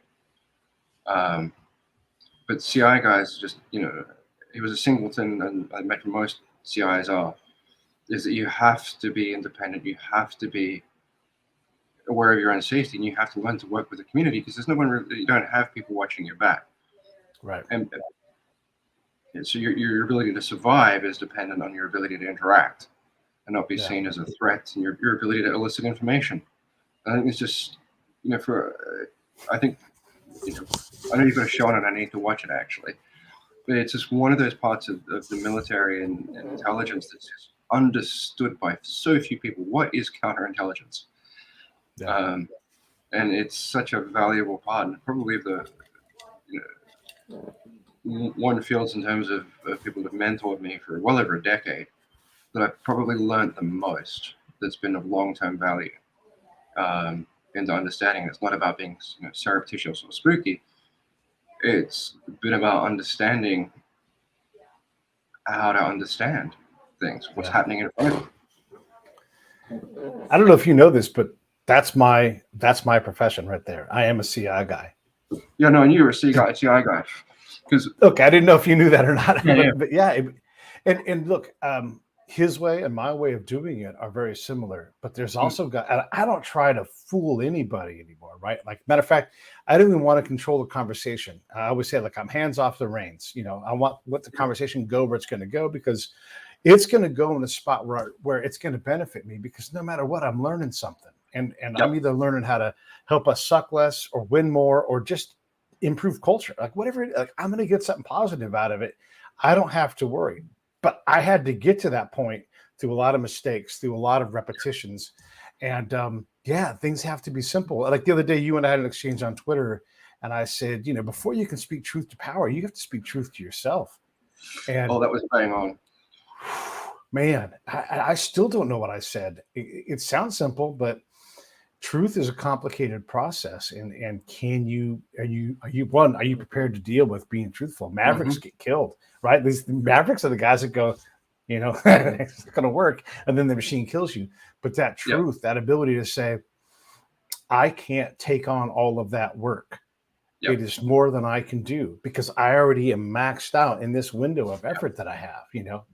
But CI guys just, he was a singleton, and I imagine most CIs are, is that you have to be independent. You have to be aware of your own safety, and you have to learn to work with the community because there's no one, you don't have people watching your back. Right. And so your ability to survive is dependent on your ability to interact and not be seen as a threat, and your ability to elicit information. I think it's just, I think, I know you've got a show on it, I need to watch it actually, but it's just one of those parts of the military and intelligence that's just understood by so few people. What is counterintelligence? Yeah. And it's such a valuable part, and probably one fields in terms of people that have mentored me for well over a decade that I've probably learned the most, that's been of long-term value into understanding. It's not about being surreptitious or spooky. It's been about understanding how to understand things, what's happening in front of you. I don't know if you know this, but that's my profession right there. I am a CI guy. Yeah, no, and you were a CI guy. Because look, I didn't know if you knew that or not. Yeah, but yeah, and look, his way and my way of doing it are very similar. But there's also I don't try to fool anybody anymore, right? Like, matter of fact, I don't even want to control the conversation. I always say, like, I'm hands off the reins. I want let the conversation go where it's going to go, because it's going to go in a spot where it's going to benefit me, because no matter what, I'm learning something. And I'm either learning how to help us suck less or win more or just improve culture, like whatever. Like, I'm going to get something positive out of it. I don't have to worry. But I had to get to that point through a lot of mistakes, through a lot of repetitions. And things have to be simple. Like the other day, you and I had an exchange on Twitter, and I said, before you can speak truth to power, you have to speak truth to yourself. And that was bang on. Man, I still don't know what I said. It sounds simple, but truth is a complicated process. And are you prepared to deal with being truthful? Mavericks get killed, right? These Mavericks are the guys that go, it's not going to work, and then the machine kills you. But that truth, that ability to say, I can't take on all of that work. It is more than I can do, because I already am maxed out in this window of effort that I have.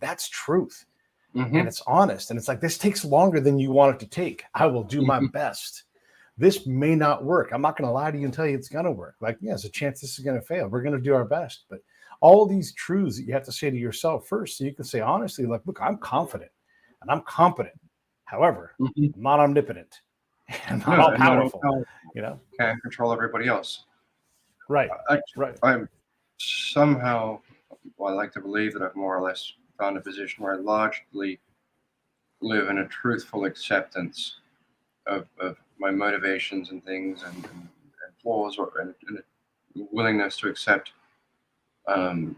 That's truth. And it's honest. And it's like, this takes longer than you want it to take. I will do my best. This may not work. I'm not going to lie to you and tell you it's going to work. Like, there's a chance this is going to fail. We're going to do our best. But all these truths that you have to say to yourself first, so you can say honestly, like, look, I'm confident and I'm competent. However, I'm not omnipotent and not all powerful. Can't control everybody else. Right. I'm somehow, I like to believe that I've more or less found a position where I largely live in a truthful acceptance of my motivations and things and flaws, and a willingness to accept the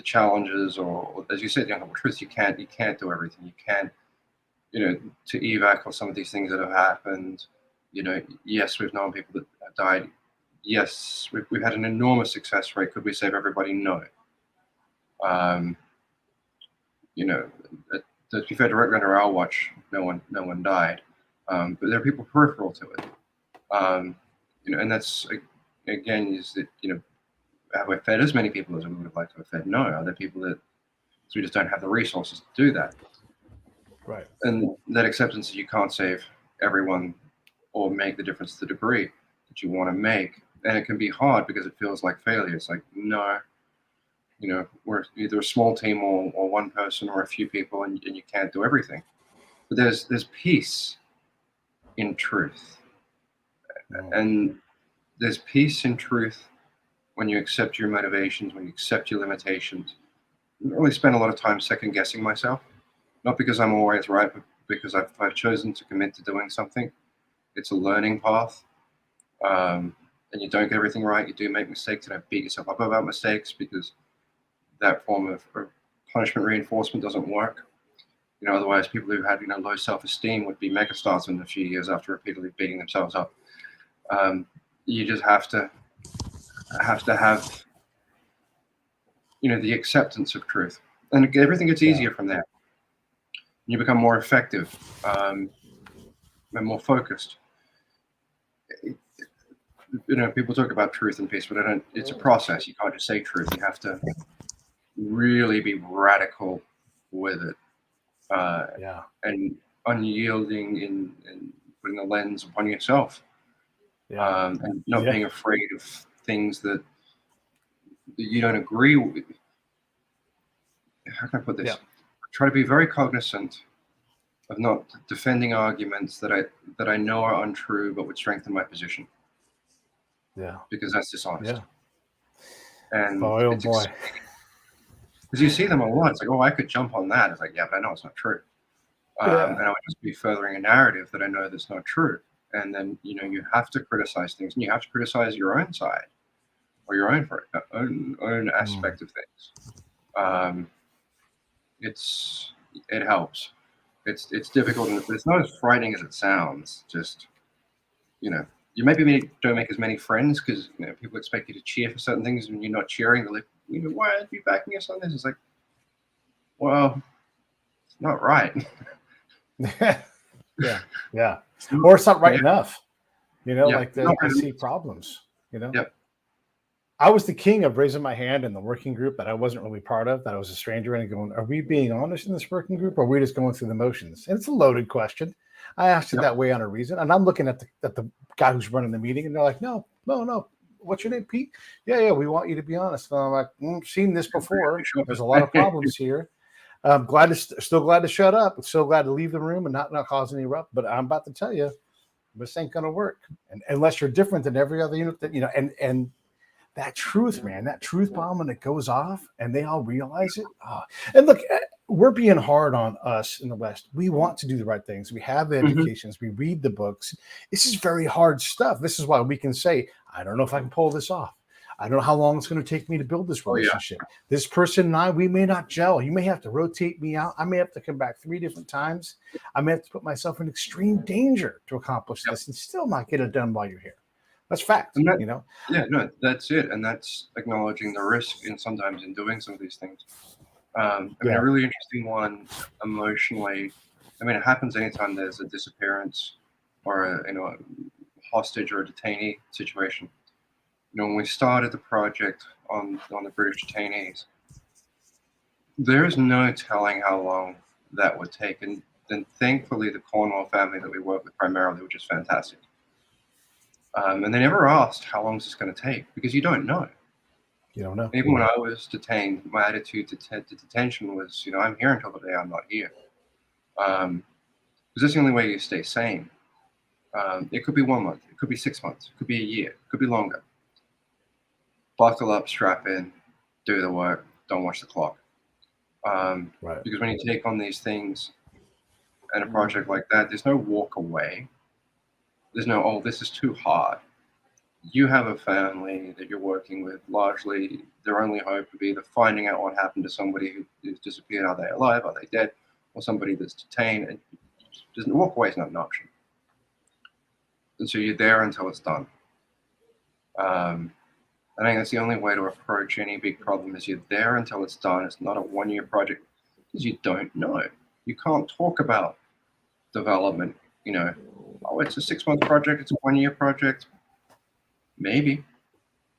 challenges, or as you said, truth, you can't do everything. You can't, to evac on some of these things that have happened. Yes, we've known people that have died. Yes, we've had an enormous success rate. Could we save everybody? No. To be fair, directly under our watch, no one died. But there are people peripheral to it. And that's, again, is that, have we fed as many people as we would have liked to have fed? No. Are there people that, so we just don't have the resources to do that? Right. And that acceptance that you can't save everyone or make the difference to the degree that you want to make. And it can be hard because it feels like failure. It's like, no, we're either a small team or one person or a few people, and you can't do everything. But there's peace in truth. And there's peace in truth when you accept your motivations, when you accept your limitations. I don't really spend a lot of time second guessing myself, not because I'm always right, but because I've chosen to commit to doing something. It's a learning path. And you don't get everything right. You do make mistakes, and don't beat yourself up about mistakes, because that form of punishment reinforcement doesn't work. Otherwise people who had low self-esteem would be megastars in a few years after repeatedly beating themselves up. You just have to have the acceptance of truth, and everything gets easier from there. You become more effective, and more focused. People talk about truth and peace, but it's a process. You can't just say truth. You have to really be radical with it. And unyielding in putting a lens upon yourself, and not being afraid of things that you don't agree with. How can I put this? Try to be very cognizant of not defending arguments that I know are untrue but would strengthen my position. Because that's dishonest. And boy. Because you see them a lot. It's like, oh, I could jump on that. It's like, yeah, but I know it's not true. And I would just be furthering a narrative that I know that's not true. And then, you have to criticize things, and you have to criticize your own side or your own aspect of things. It helps. It's difficult, and it's not as frightening as it sounds. Just, you maybe don't make as many friends because people expect you to cheer for certain things, and when you're not cheering, they're like, why aren't you backing us on this? It's like, well, it's not right. yeah. Or it's not right enough. Like I see problems. I was the king of raising my hand in the working group that I wasn't really part of, that I was a stranger in, and going, are we being honest in this working group, or are we just going through the motions? And it's a loaded question. I asked it that way on a reason, and I'm looking at the guy who's running the meeting, and they're like, no. What's your name, Pete? Yeah, we want you to be honest. And I'm like, seen this before. There's a lot of problems here. I'm still glad to shut up. I'm still glad to leave the room and not cause any rub. But I'm about to tell you, this ain't going to work. And unless you're different than every other unit, and that truth, man, that truth bomb when it goes off and they all realize it. And look, we're being hard on us in the West. We want to do the right things. We have the educations. We read the books. This is very hard stuff. This is why we can say, I don't know if I can pull this off. I don't know how long it's going to take me to build this relationship. This person and I, we may not gel. You may have to rotate me out. I may have to come back 3 different times. I may have to put myself in extreme danger to accomplish this and still not get it done while you're here. That's fact, Yeah, no, that's it. And that's acknowledging the risk sometimes in doing some of these things. I mean, a really interesting one emotionally. I mean, it happens anytime there's a disappearance or a hostage or a detainee situation. When we started the project on the British detainees, there is no telling how long that would take. And then thankfully, the Cornwall family that we work with primarily, which is fantastic. And they never asked how long is this going to take, because you don't know. You don't know. Even when I was detained, my attitude to detention was, I'm here until the day I'm not here. Because that's the only way you stay sane. It could be 1 month, it could be 6 months, it could be a year, it could be longer. Buckle up, strap in, do the work, don't watch the clock. Because when you take on these things and a project like that, there's no walk away. There's no, oh, this is too hard. You have a family that you're working with. Largely, their only hope would be either finding out what happened to somebody who's disappeared. Are they alive? Are they dead? Or somebody that's detained. And walk away is not an option. And so you're there until it's done. I think that's the only way to approach any big problem, is you're there until it's done. It's not a 1-year project, because you don't know. You can't talk about development, oh, it's a 6-month project, it's a 1-year project. Maybe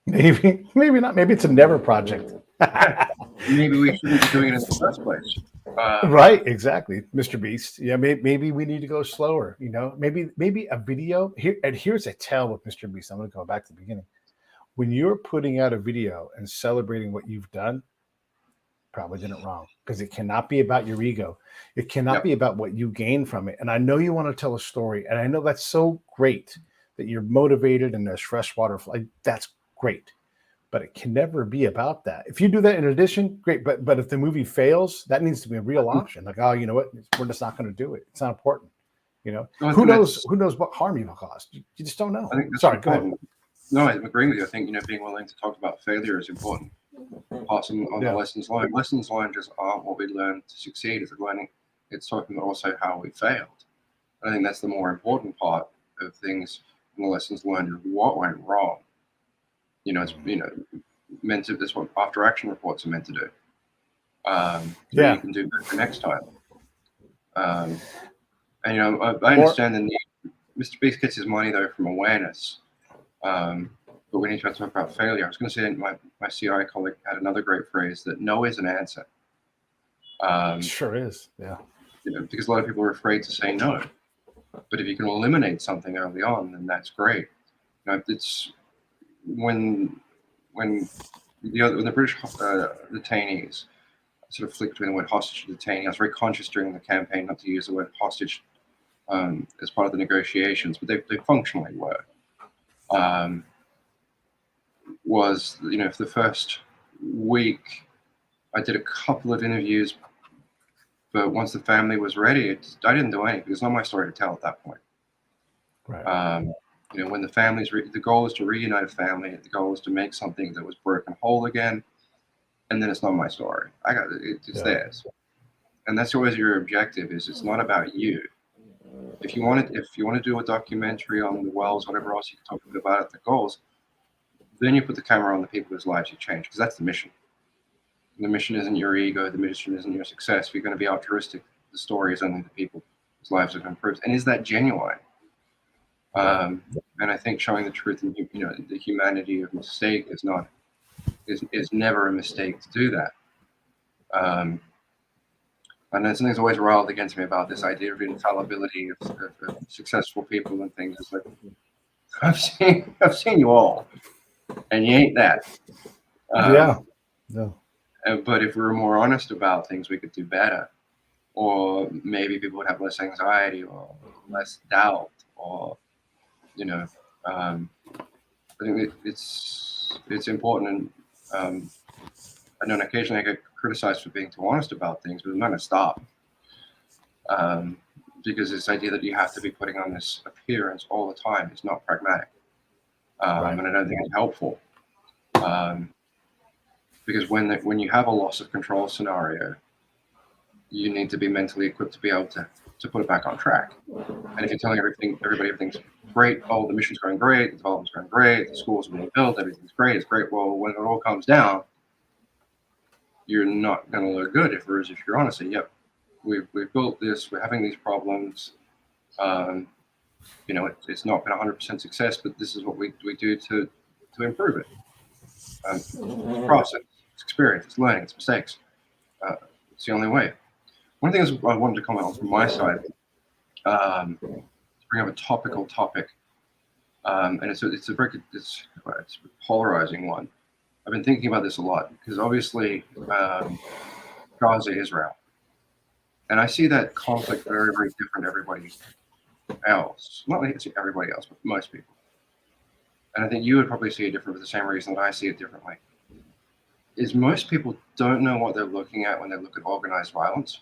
not. Maybe it's a never project. Maybe we shouldn't be doing it in the first place. Right, exactly, Mr. Beast. Yeah, maybe we need to go slower. Maybe a video here. And here's a tell with Mr. Beast. I'm going to go back to the beginning. When you're putting out a video and celebrating what you've done, probably did it wrong, because it cannot be about your ego. It cannot be about what you gain from it. And I know you want to tell a story, and I know that's so great that you're motivated and there's fresh water, like that's great. But it can never be about that. If you do that in addition, great. But if the movie fails, that needs to be a real option. Like, oh, you know what? We're just not going to do it. It's not important. You know, No, I who think knows? Who knows what harm you will cause? You just don't know. I think that's Sorry, go ahead. important. No, I'm agreeing with you. I think, being willing to talk about failure is important. Pass on the Yeah. lessons learned. Lessons learned just aren't what we learn to succeed as a learning. It's talking about also how we failed. I think that's the more important part of things. And the lessons learned is what went wrong. It's meant to. That's what after action reports are meant to do. So you can do better next time. And I understand the need. Mr. Beast gets his money though from awareness. But when you try to talk about failure, I was going to say my CI colleague had another great phrase that no is an answer. Sure is, yeah. Because a lot of people are afraid to say no. But if you can eliminate something early on, then that's great. It's when the British detainees sort of flicked between the word hostage and detainee. I was very conscious during the campaign not to use the word hostage as part of the negotiations, but they functionally were. Was for the first week, I did a couple of interviews, but once the family was ready, I didn't do anything. It's not my story to tell at that point. Right. When the family's the goal is to reunite a family. The goal is to make something that was broken whole again, and then it's not my story. I got it. It's theirs, and that's always your objective. Is it's not about you. If you want to do a documentary on the wells, whatever else you can talk about at the goals, then you put the camera on the people whose lives you change, because that's the mission. The mission isn't your ego. The mission isn't your success. If you're going to be altruistic, the story is only the people whose lives have improved. And is that genuine? And I think showing the truth and the humanity of mistake is never a mistake to do that. And then something's always riled against me about this idea of infallibility of successful people and things. It's like I've seen you all, and you ain't that. Yeah. But if we were more honest about things, we could do better. Or maybe people would have less anxiety or less doubt. Or, I think it's important. And I know occasionally I get criticized for being too honest about things, but I'm not going to stop. Because this idea that you have to be putting on this appearance all the time is not pragmatic. And I don't think it's helpful. Because when you have a loss of control scenario, you need to be mentally equipped to be able to put it back on track. And if you're telling everybody everything's great, oh, the mission's going great, the development's going great, the schools are being built, everything's great, it's great. Well, when it all comes down, you're not going to look good. Whereas if you're honest, yep, we've built this, we're having these problems. It's not been 100% success, but this is what we do to improve it. It's a process, it's experience, it's learning, it's mistakes. It's the only way. One thing I wanted to comment on from my side, to bring up a topical topic, and it's a polarizing one. I've been thinking about this a lot because obviously Gaza, Israel, and I see that conflict very, very different to everybody else. Not like everybody else, but most people. And I think you would probably see it different for the same reason that I see it differently. Is most people don't know what they're looking at when they look at organized violence.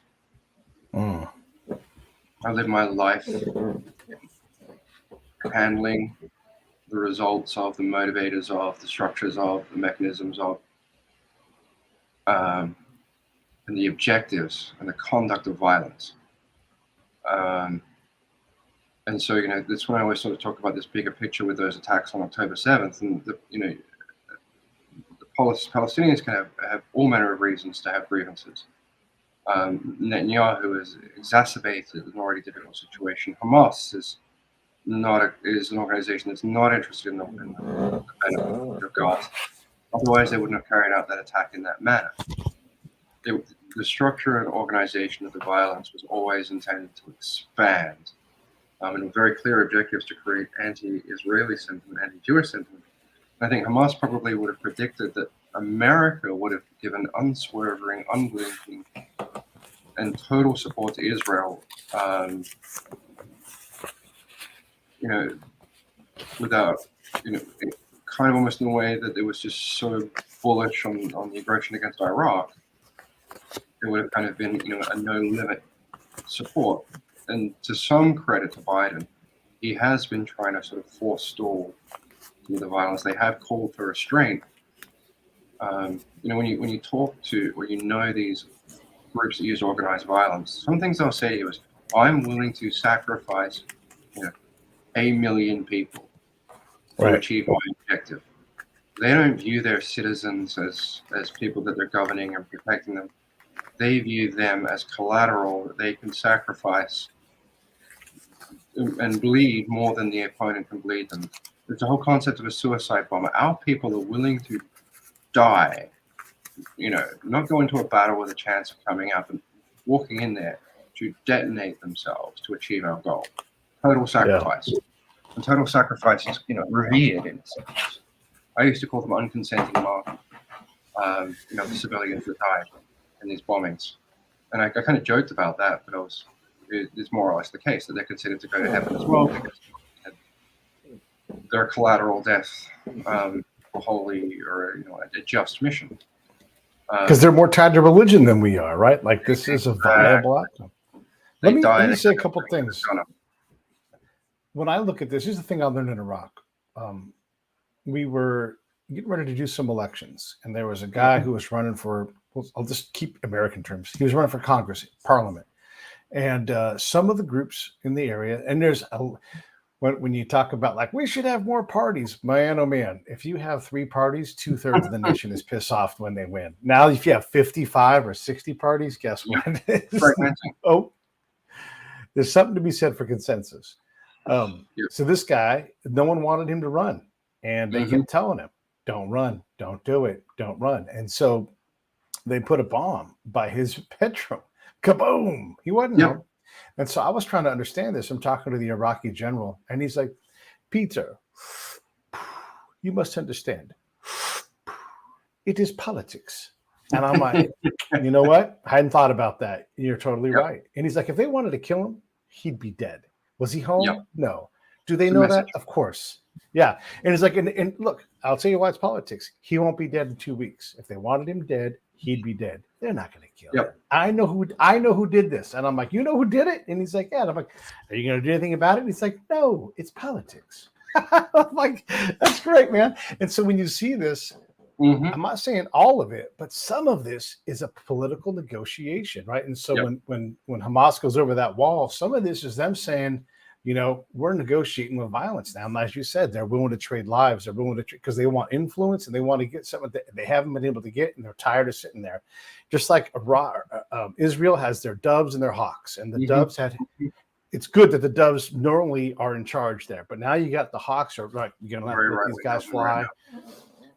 I live my life handling the results of, the motivators of, the structures of, the mechanisms of, and the objectives and the conduct of violence. And so, that's when I always sort of talk about this bigger picture with those attacks on October 7th. And, the Palestinians can have all manner of reasons to have grievances. Netanyahu has exacerbated an already difficult situation. Hamas is an organization that's not interested in the benefit of Gaza. Otherwise, they wouldn't have carried out that attack in that manner. The structure and organization of the violence was always intended to expand. And with very clear objectives to create anti-Israeli sentiment, anti-Jewish sentiment. And I think Hamas probably would have predicted that America would have given unswerving, unblinking, and total support to Israel. without, kind of almost in a way that it was just so bullish on the aggression against Iraq, it would have kind of been, a no limit support. And to some credit to Biden, he has been trying to sort of forestall some of the violence. They have called for restraint. When you talk to or these groups that use organized violence, some things they'll say to you is, "I'm willing to sacrifice, 1 million people to achieve my objective." They don't view their citizens as people that they're governing and protecting them. They view them as collateral that they can sacrifice and bleed more than the opponent can bleed them. It's the whole concept of a suicide bomber. Our people are willing to die, not go into a battle with a chance of coming out, and walking in there to detonate themselves to achieve our goal. Total sacrifice. Yeah. And total sacrifice is, revered in a sense. I used to call them unconsenting martyrs, the civilians that died in these bombings. And I kind of joked about that, but it's more or less the case that they're considered to go to heaven as well because they're collateral death for holy or a just mission. Because they're more tied to religion than we are, right? Like this is a viable outcome. Let me say a couple things. When I look at this, here's the thing I learned in Iraq. We were getting ready to do some elections, and there was a guy who was running for, I'll just keep American terms. He was running for Congress, Parliament. And some of the groups in the area, and when you talk about like, we should have more parties, man, oh man, if you have 3 parties, 2/3 of the nation is pissed off when they win. Now, if you have 55 or 60 parties, guess what? Oh, there's something to be said for consensus. So this guy, no one wanted him to run. And they kept telling him, don't run, don't do it, don't run. And so they put a bomb by his bedroom. Kaboom! He wasn't home. And so I was trying to understand this. I'm talking to the Iraqi general, and he's like, Peter, you must understand, it is politics. And I'm like, you know what? I hadn't thought about that. You're totally right. And he's like, if they wanted to kill him, he'd be dead. Was he home? No. Do they know that? Of course. Yeah. And it's like, and look, I'll tell you why it's politics. He won't be dead in 2 weeks. If they wanted him dead, he'd be dead. They're not going to kill him. I know who did this. And I'm like, you know who did it? And he's like, yeah. And I'm like, are you going to do anything about it? And he's like, no, it's politics. I'm like, that's great, man. And so when you see this, I'm not saying all of it, but some of this is a political negotiation, right? And so when Hamas goes over that wall, some of this is them saying, we're negotiating with violence now. And as you said, they're willing to trade lives. They're willing to because they want influence and they want to get something that they haven't been able to get, and they're tired of sitting there. Just like Israel has their doves and their hawks, and the doves had. It's good that the doves normally are in charge there, but now you got the hawks are like you're gonna let these guys fly.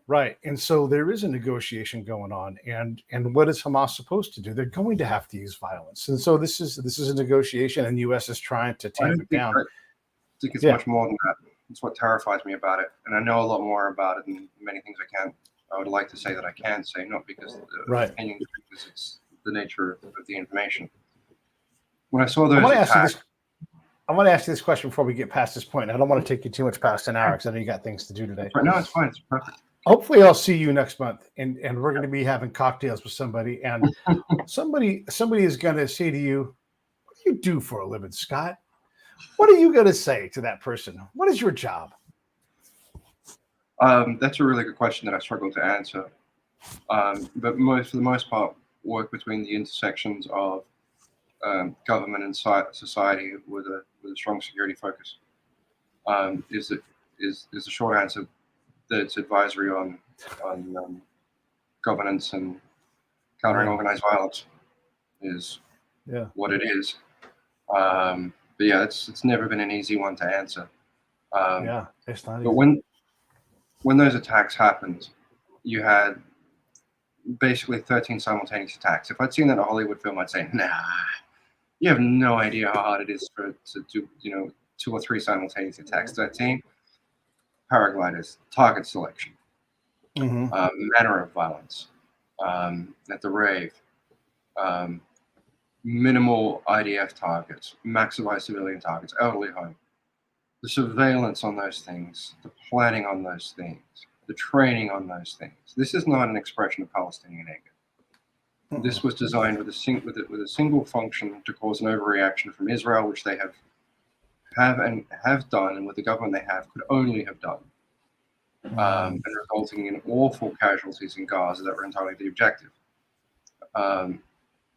Right. And so there is a negotiation going on. And what is Hamas supposed to do? They're going to have to use violence. And so this is a negotiation, and the U.S. is trying to tamp it down. I think it's much more than that. It's what terrifies me about it. And I know a lot more about it than many things I would like to say that I can say, not because of the opinion, because it's the nature of the information. When I saw those I want to ask you this question before we get past this point. I don't want to take you too much past an hour because I know you got things to do today. No, it's fine. It's perfect. Hopefully I'll see you next month, and we're going to be having cocktails with somebody, and somebody is going to say to you, what do you do for a living, Scott? What are you going to say to that person? What is your job? That's a really good question that I struggle to answer. But for the most part, work between the intersections of government and society with a strong security focus is the short answer. That it's advisory on governance and countering organized violence is what it is. But yeah, it's never been an easy one to answer. It's not easy. But when those attacks happened, you had basically 13 simultaneous attacks. If I'd seen that in a Hollywood film, I'd say, nah, you have no idea how hard it is to do 2 or 3 simultaneous attacks. 13. Paragliders, target selection, manner of violence at the rave, minimal IDF targets, maximize civilian targets, elderly home. the surveillance on those things, the planning on those things, the training on those things. This is not an expression of Palestinian anger. This was designed with a single function to cause an overreaction from Israel, which they have done, and with the government they have could only have done, and resulting in awful casualties in Gaza that were entirely the objective.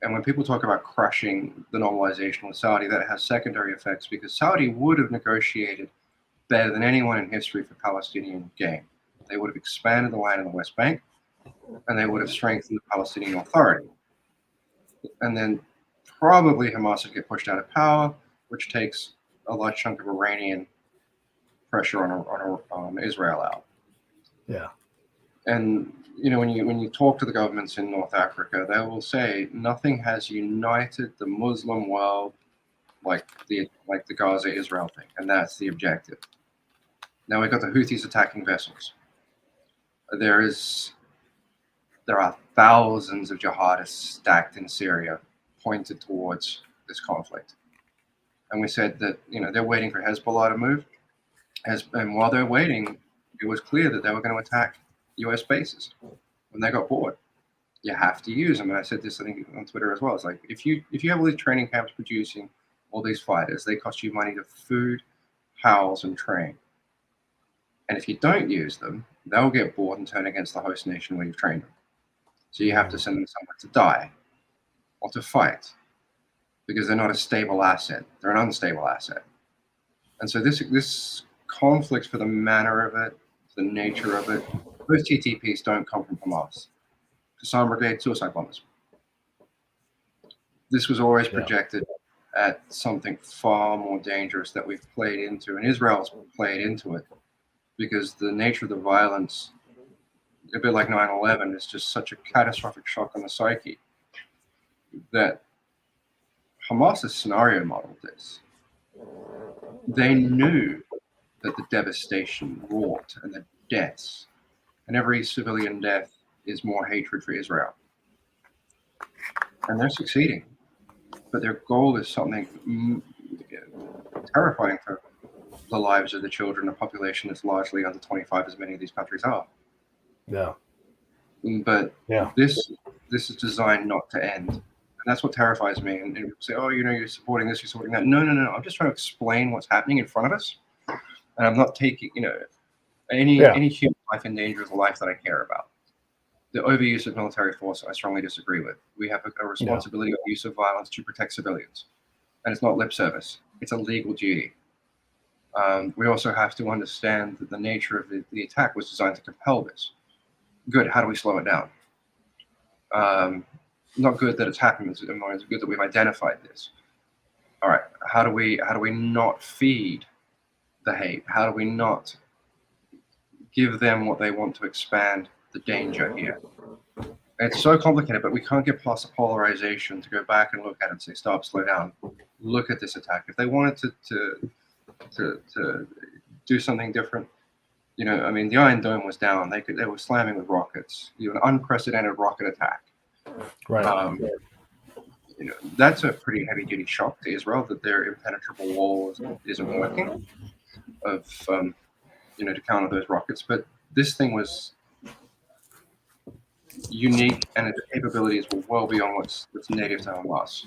And when people talk about crushing the normalization with Saudi, that has secondary effects because Saudi would have negotiated better than anyone in history for Palestinian gain. They would have expanded the land in the West Bank, and they would have strengthened the Palestinian Authority. And then probably Hamas would get pushed out of power, which takes a large chunk of Iranian pressure on Israel out. Yeah. And when you talk to the governments in North Africa, they will say nothing has united the Muslim world like the Gaza-Israel thing, and that's the objective. Now we've got the Houthis attacking vessels. There are thousands of jihadists stacked in Syria, pointed towards this conflict. And we said that they're waiting for Hezbollah to move, and while they're waiting, it was clear that they were going to attack U.S. bases. When they got bored, you have to use them. And I said this, I think, on Twitter as well. It's like if you have all these training camps producing all these fighters, they cost you money to food, house, and train. And if you don't use them, they'll get bored and turn against the host nation where you've trained them. So you have to send them somewhere to die or to fight because they're not a stable asset. They're an unstable asset. And so this conflict, for the manner of it, the nature of it, those TTPs don't come from Hamas. Qassam Brigade suicide bombers. This was always projected at something far more dangerous that we've played into, and Israel's played into it, because the nature of the violence, a bit like 9/11, is just such a catastrophic shock on the psyche that Hamas has scenario modeled this. They knew that the devastation wrought and the deaths, and every civilian death is more hatred for Israel. And they're succeeding. But their goal is something terrifying for the lives of the children, a population that's largely under 25, as many of these countries are. Yeah. But this is designed not to end. And that's what terrifies me. And people say, oh, you're supporting this, you're supporting that. No. I'm just trying to explain what's happening in front of us. And I'm not taking, any human life in danger is a life that I care about. The overuse of military force, I strongly disagree with. We have a responsibility of use of violence to protect civilians. And it's not lip service. It's a legal duty. We also have to understand that the nature of the attack was designed to compel this. Good, how do we slow it down? Not good that it's happened, it's good that we've identified this. All right, how do we not feed the hate? How do we not give them what they want to expand the danger here? It's so complicated, but we can't get past the polarization to go back and look at it and say, stop, slow down, look at this attack. If they wanted to do something different, the Iron Dome was down. They were slamming with rockets. An unprecedented rocket attack. Right. That's a pretty heavy-duty shock to Israel that their impenetrable wall isn't working. To counter those rockets, but this thing was unique, and its capabilities were well beyond what's native to Hamas.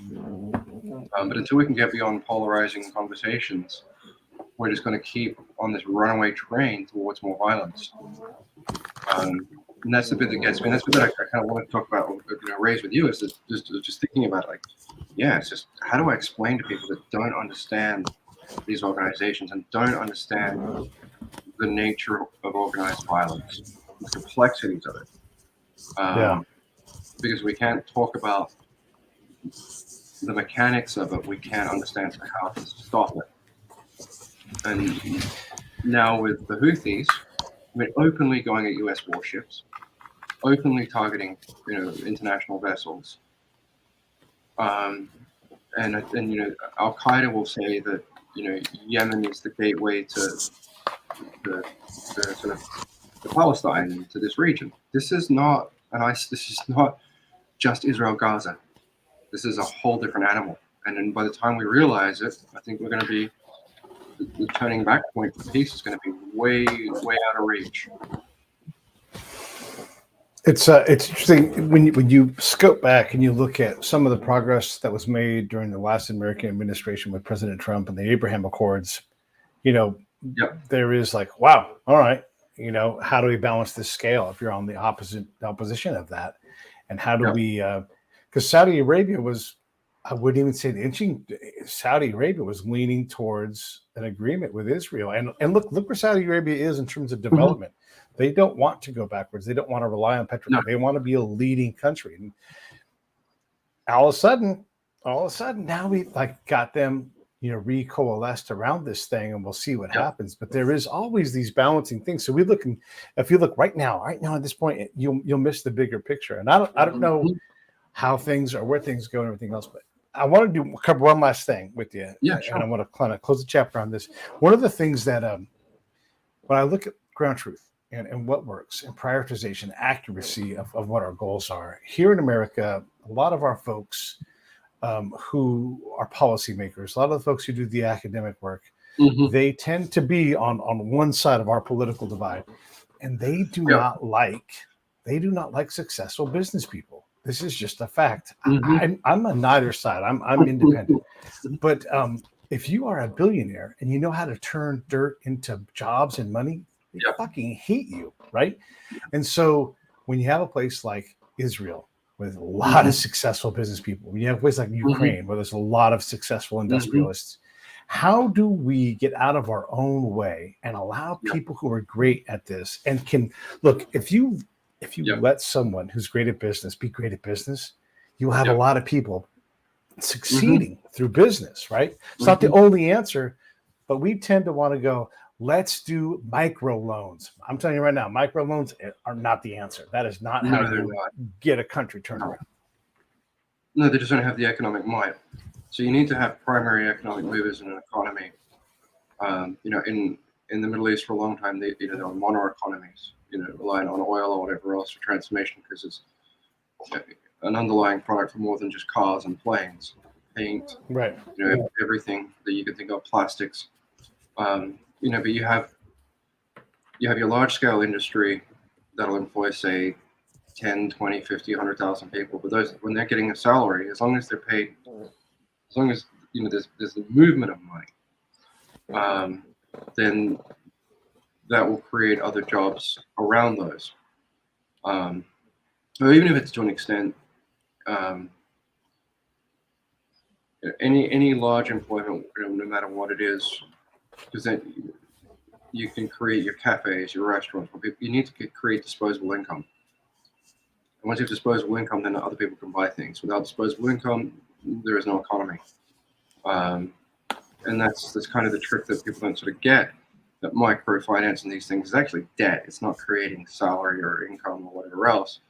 But until we can get beyond polarizing conversations, we're just going to keep on this runaway train towards more violence. And that's the bit that gets me. And that's the bit I kind of want to talk about, raise with you, is that just thinking about it's just how do I explain to people that don't understand these organizations and don't understand the nature of organized violence, the complexities of it. Because we can't talk about the mechanics of it, we can't understand how to stop it. And now with the Houthis, openly going at U.S. warships, openly targeting, international vessels, and Al Qaeda will say that Yemen is the gateway to Palestine, to this region. This is not just Israel Gaza. This is a whole different animal. And then by the time we realize it, I think we're going to be the turning back point for peace is going to be way out of reach. It's interesting when you scope back and you look at some of the progress that was made during the last American administration with President Trump and the Abraham Accords. There is like, wow, all right, how do we balance this scale if you're on the opposition of that, and how do we? Because Saudi Arabia was, I wouldn't even say the inching. Saudi Arabia was leaning towards an agreement with Israel, and look where Saudi Arabia is in terms of development. They don't want to go backwards. They don't want to rely on petrol. No. They want to be a leading country. And all of a sudden, now we got them, recoalesced around this thing, and we'll see what happens. But there is always these balancing things. So if you look right now at this point, you'll miss the bigger picture. And I don't know how things are, where things go, and everything else. But I want to cover one last thing with you. Yeah, sure. And I want to kind of close the chapter on this. One of the things that when I look at ground truth, and what works, and prioritization, accuracy of what our goals are. Here in America, a lot of our folks who are policymakers, a lot of the folks who do the academic work, they tend to be on one side of our political divide, and they do not like successful business people. This is just a fact. I'm on neither side. I'm independent, but if you are a billionaire and you know how to turn dirt into jobs and money, they fucking hate you, right? And so when you have a place like Israel with a lot of successful business people, when you have a place like Ukraine where there's a lot of successful industrialists, how do we get out of our own way and allow people who are great at this and can look, if you let someone who's great at business be great at business, you'll have a lot of people succeeding through business, right? It's not the only answer, but we tend to want to go, let's do micro loans. I'm telling you right now, micro loans are not the answer. That is not how you get a country turned around. No, they just don't have the economic might. So you need to have primary economic movers in an economy. In the Middle East for a long time, they were mono economies, relying on oil or whatever else for transformation because it's an underlying product for more than just cars and planes, paint, right? Everything that you can think of, plastics. But you have your large scale industry that'll employ, say, 10, 20, 50, 100,000 people. But those, when they're getting a salary, as long as they're paid, as long as there's the movement of money, then that will create other jobs around those. Or even if it's to an extent, any large employment, no matter what it is, because then you can create your cafes, your restaurants. You need to create disposable income. And once you have disposable income, then other people can buy things. Without disposable income, there is no economy. And that's kind of the trick that people don't sort of get. That microfinance and these things is actually debt. It's not creating salary or income or whatever else.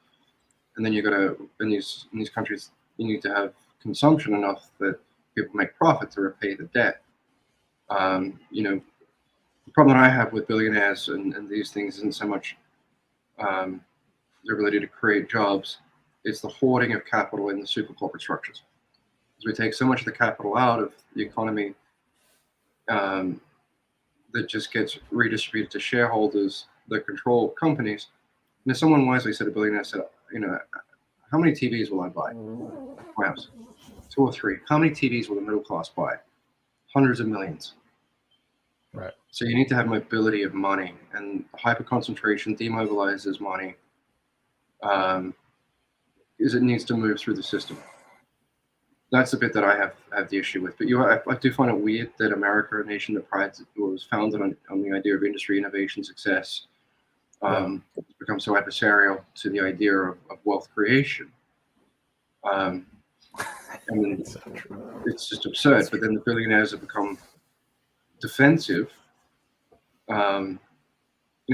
And then you got to, in these countries, you need to have consumption enough that people make profit to repay the debt. The problem that I have with billionaires and these things isn't so much their ability to create jobs, it's the hoarding of capital in the super corporate structures. As we take so much of the capital out of the economy that just gets redistributed to shareholders that control companies. And if someone wisely said, a billionaire said, how many TVs will I buy? Perhaps 2 or 3. How many TVs will the middle class buy? Hundreds of millions. Right. So you need to have mobility of money, and hyper concentration demobilizes money because it needs to move through the system. That's the bit that I have the issue with. But I do find it weird that America, a nation that was founded on the idea of industry, innovation, success, has become so adversarial to the idea of wealth creation. It's just absurd. But then the billionaires have become defensive. I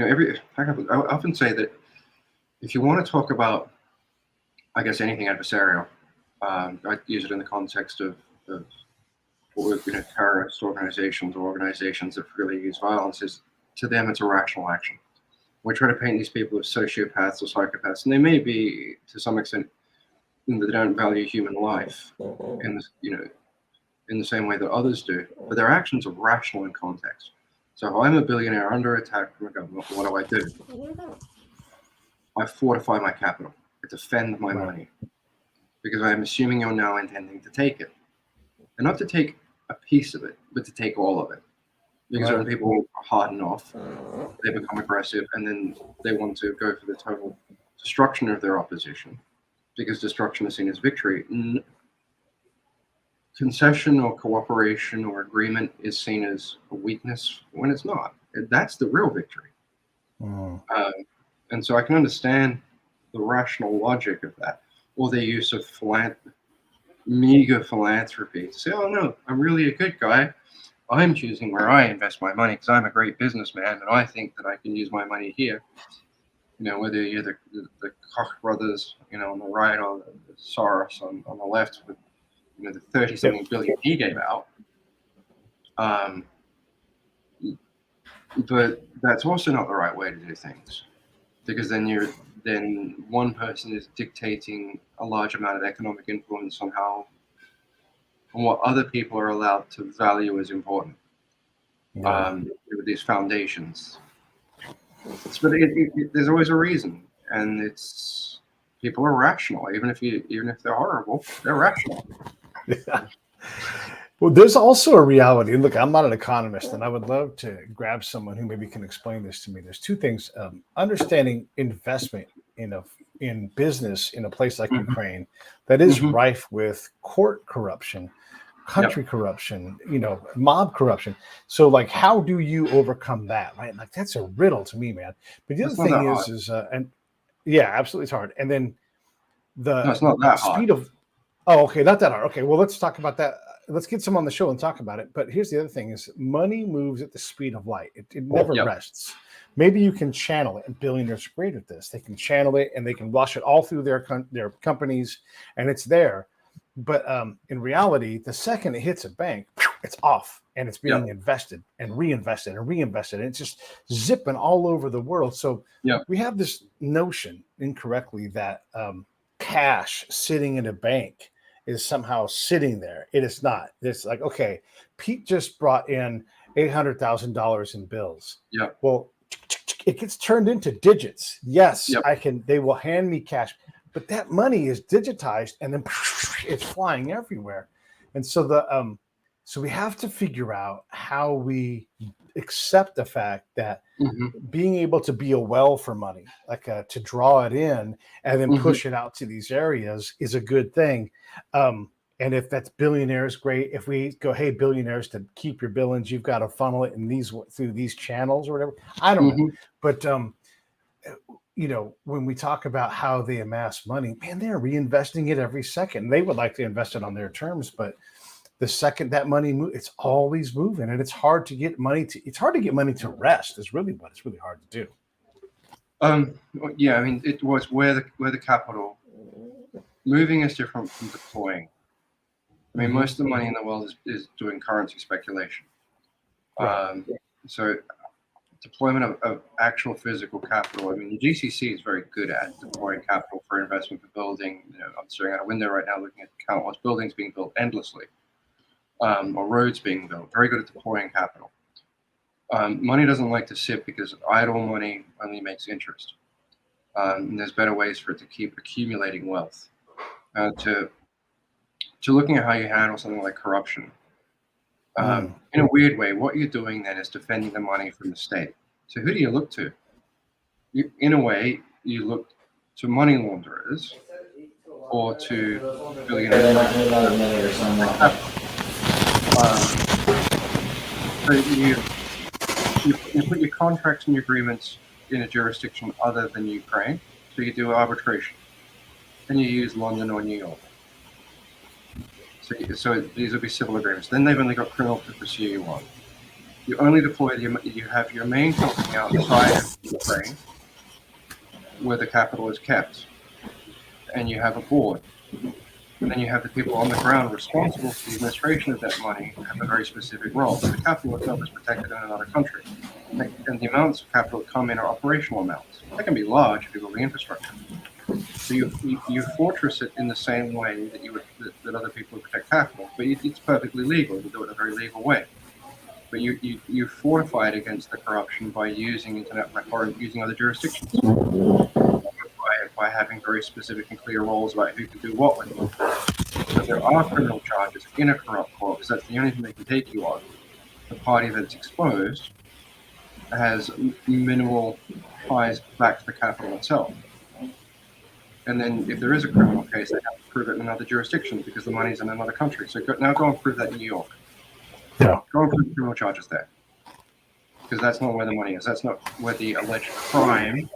often say that if you want to talk about, I guess, anything adversarial, I use it in the context of terrorist organizations or organizations that really use violence. Is to them it's a rational action. We try to paint these people as sociopaths or psychopaths, and they may be to some extent. They don't value human life, and in the same way that others do, but their actions are rational in context. So if I'm a billionaire under attack from a government, what do? I fortify my capital. I defend my money because I am assuming you're now intending to take it. And not to take a piece of it, but to take all of it. Because when people harden off, they become aggressive, and then they want to go for the total destruction of their opposition, because destruction is seen as victory. Concession or cooperation or agreement is seen as a weakness when it's not. That's the real victory. And so I can understand the rational logic of that, or the use of meager philanthropy to say, oh no, I'm really a good guy. I'm choosing where I invest my money because I'm a great businessman and I think that I can use my money here. Whether you're the Koch brothers, on the right, or the Soros on the left with, the 30-something billion he gave out. But that's also not the right way to do things, because then one person is dictating a large amount of economic influence on what other people are allowed to value as important. With these foundations. But there's always a reason, and people are rational, even if they're horrible, they're rational. Yeah. Well, there's also a reality. Look, I'm not an economist, and I would love to grab someone who maybe can explain this to me. There's two things: understanding investment in business in a place like Ukraine that is rife with court corruption, country corruption, mob corruption. So like, how do you overcome that? Right? Like, that's a riddle to me, man. But the other thing is and yeah, absolutely, it's hard. And then it's not that speed hard. of, oh, okay, not that hard. Okay, well, let's talk about that. Let's get some on the show and talk about it. But here's the other thing: is money moves at the speed of light. It never rests. Maybe you can channel it, and billionaires are great at this. They can channel it and they can rush it all through their companies, and it's there. But in reality, the second it hits a bank, it's off, and it's being invested and reinvested and reinvested, and it's just zipping all over the world. So we have this notion incorrectly that cash sitting in a bank is somehow sitting there. It is not. It's like, okay, Pete just brought in $800,000 in bills. Yeah. Well, it gets turned into digits. Yes, I can. They will hand me cash. But that money is digitized, and then it's flying everywhere. And so so we have to figure out how we accept the fact that being able to be a well for money, like to draw it in and then push it out to these areas, is a good thing. And if that's billionaires, great. If we go, hey, billionaires, to keep your billions, you've got to funnel it in through these channels or whatever. I don't know, but when we talk about how they amass money, man, they're reinvesting it every second. They would like to invest it on their terms, but the second that money moves, it's always moving, and it's hard to get money to rest. Is really what it's really hard to do. Yeah, I mean, it was where the capital moving is different from deploying. I mean, most of the money in the world is doing currency speculation. So deployment of actual physical capital. I mean, the GCC is very good at deploying capital for investment for building. I'm staring out a window right now looking at countless buildings being built endlessly, or roads being built. Very good at deploying capital. Money doesn't like to sit because idle money only makes interest. And there's better ways for it to keep accumulating wealth. To looking at how you handle something like corruption. In a weird way, what you're doing then is defending the money from the state. So who do you look to? In a way, you look to money launderers or to billionaires. So you put your contracts and your agreements in a jurisdiction other than Ukraine. So you do arbitration. And you use London or New York. So these will be civil agreements. Then they've only got criminal to pursue you on. You only deploy you have your main company outside of Ukraine, where the capital is kept, and you have a board. And then you have the people on the ground responsible for the administration of that money have a very specific role. So the capital itself is protected in another country. And the amounts of capital that come in are operational amounts. They can be large if you build the infrastructure. So you fortress it in the same way that that other people protect capital, but it's perfectly legal to do it in a very legal way. But you fortify it against the corruption by using internet or using other jurisdictions, by having very specific and clear rules about who can do what with them. So there are criminal charges in a corrupt court, because that's the only thing they can take you on. The party that's exposed has minimal ties back to the capital itself. And then if there is a criminal case, they have to prove it in another jurisdiction because the money's in another country. So now go and prove that in New York. Yeah. Go and prove criminal charges there. Because that's not where the money is. That's not where the alleged crime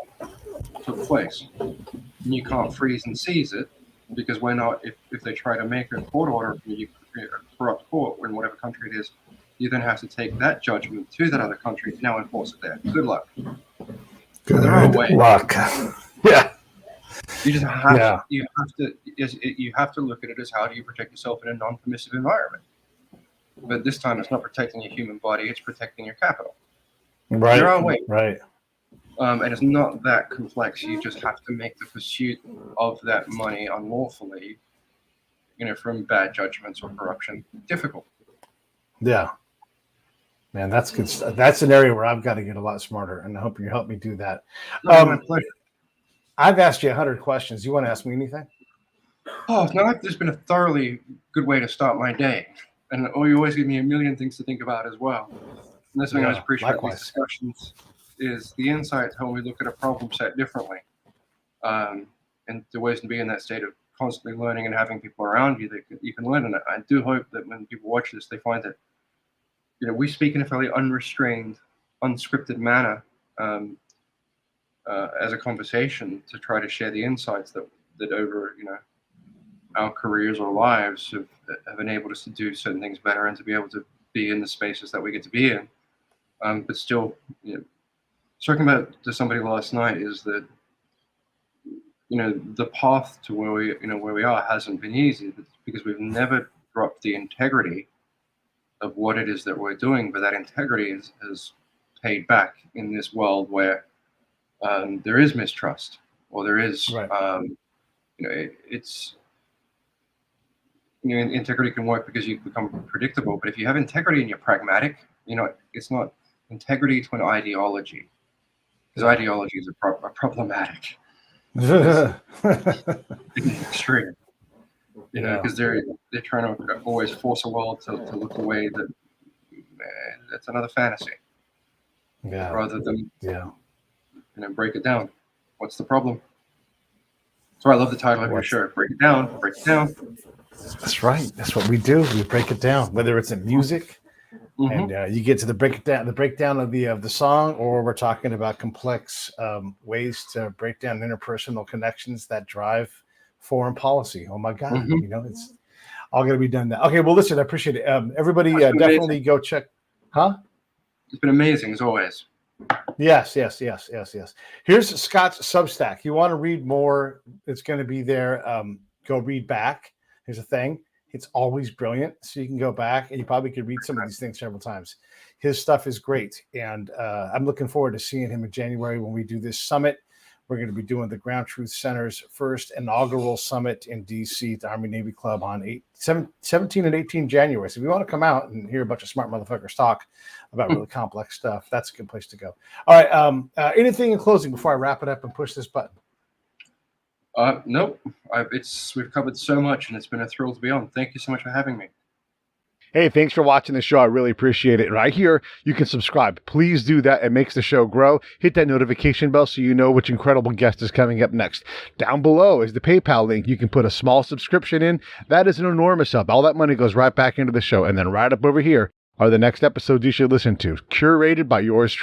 took place. And you can't freeze and seize it because we're not, if they try to make a court order from a corrupt court in whatever country it is, you then have to take that judgment to that other country to now enforce it there. Good luck. Good luck. Yeah. You just have you have to look at it as how do you protect yourself in a non-permissive environment. But this time it's not protecting your human body, it's protecting your capital. Right. There are ways. Right. And it's not that complex. You just have to make the pursuit of that money unlawfully, from bad judgments or corruption, difficult. Yeah. Man, that's good stuff. That's an area where I've got to get a lot smarter, and I hope you help me do that. My pleasure. I've asked you 100 questions. You want to ask me anything? Oh, no, there's been a thoroughly good way to start my day. And you always give me a million things to think about as well. And that's something I always appreciate about these discussions is the insights, how we look at a problem set differently. And the ways to be in that state of constantly learning and having people around you that you can learn. And I do hope that when people watch this, they find that we speak in a fairly unrestrained, unscripted manner as a conversation to try to share the insights that over our careers or lives have enabled us to do certain things better and to be able to be in the spaces that we get to be in. But still, talking about to somebody last night is that the path to where we are hasn't been easy because we've never dropped the integrity of what it is that we're doing, but that integrity has paid back in this world where there is mistrust or there is, it's, integrity can work because you become predictable, but if you have integrity and you're pragmatic, it's not integrity to an ideology, because ideologies are problematic. Extreme. Because they're trying to always force a world to look a way that that's another fantasy. Yeah. Rather than break it down. What's the problem? So I love the title of your show. Break it down. Break it down. That's right. That's what we do. We break it down, whether it's in music, and you get to the breakdown of the song, or we're talking about complex ways to break down interpersonal connections that drive foreign policy. Oh my God, it's all going to be done now. Okay, well, listen, I appreciate it. Everybody, definitely go check. Huh? It's been amazing as always. Yes. Here's Scott's Substack. You want to read more? It's going to be there. Go read back. Here's the thing. It's always brilliant. So you can go back and you probably could read some of these things several times. His stuff is great. And I'm looking forward to seeing him in January when we do this summit. We're going to be doing the Ground Truth Center's first inaugural summit in DC, the Army Navy Club on 17 and 18 January. So if you want to come out and hear a bunch of smart motherfuckers talk about really complex stuff, that's a good place to go. All right. Anything in closing before I wrap it up and push this button? Nope. We've covered so much, and it's been a thrill to be on. Thank you so much for having me. Hey, thanks for watching the show. I really appreciate it. Right here, you can subscribe. Please do that. It makes the show grow. Hit that notification bell so you know which incredible guest is coming up next. Down below is the PayPal link. You can put a small subscription in. That is an enormous help. All that money goes right back into the show. And then right up over here are the next episodes you should listen to, curated by yours truly.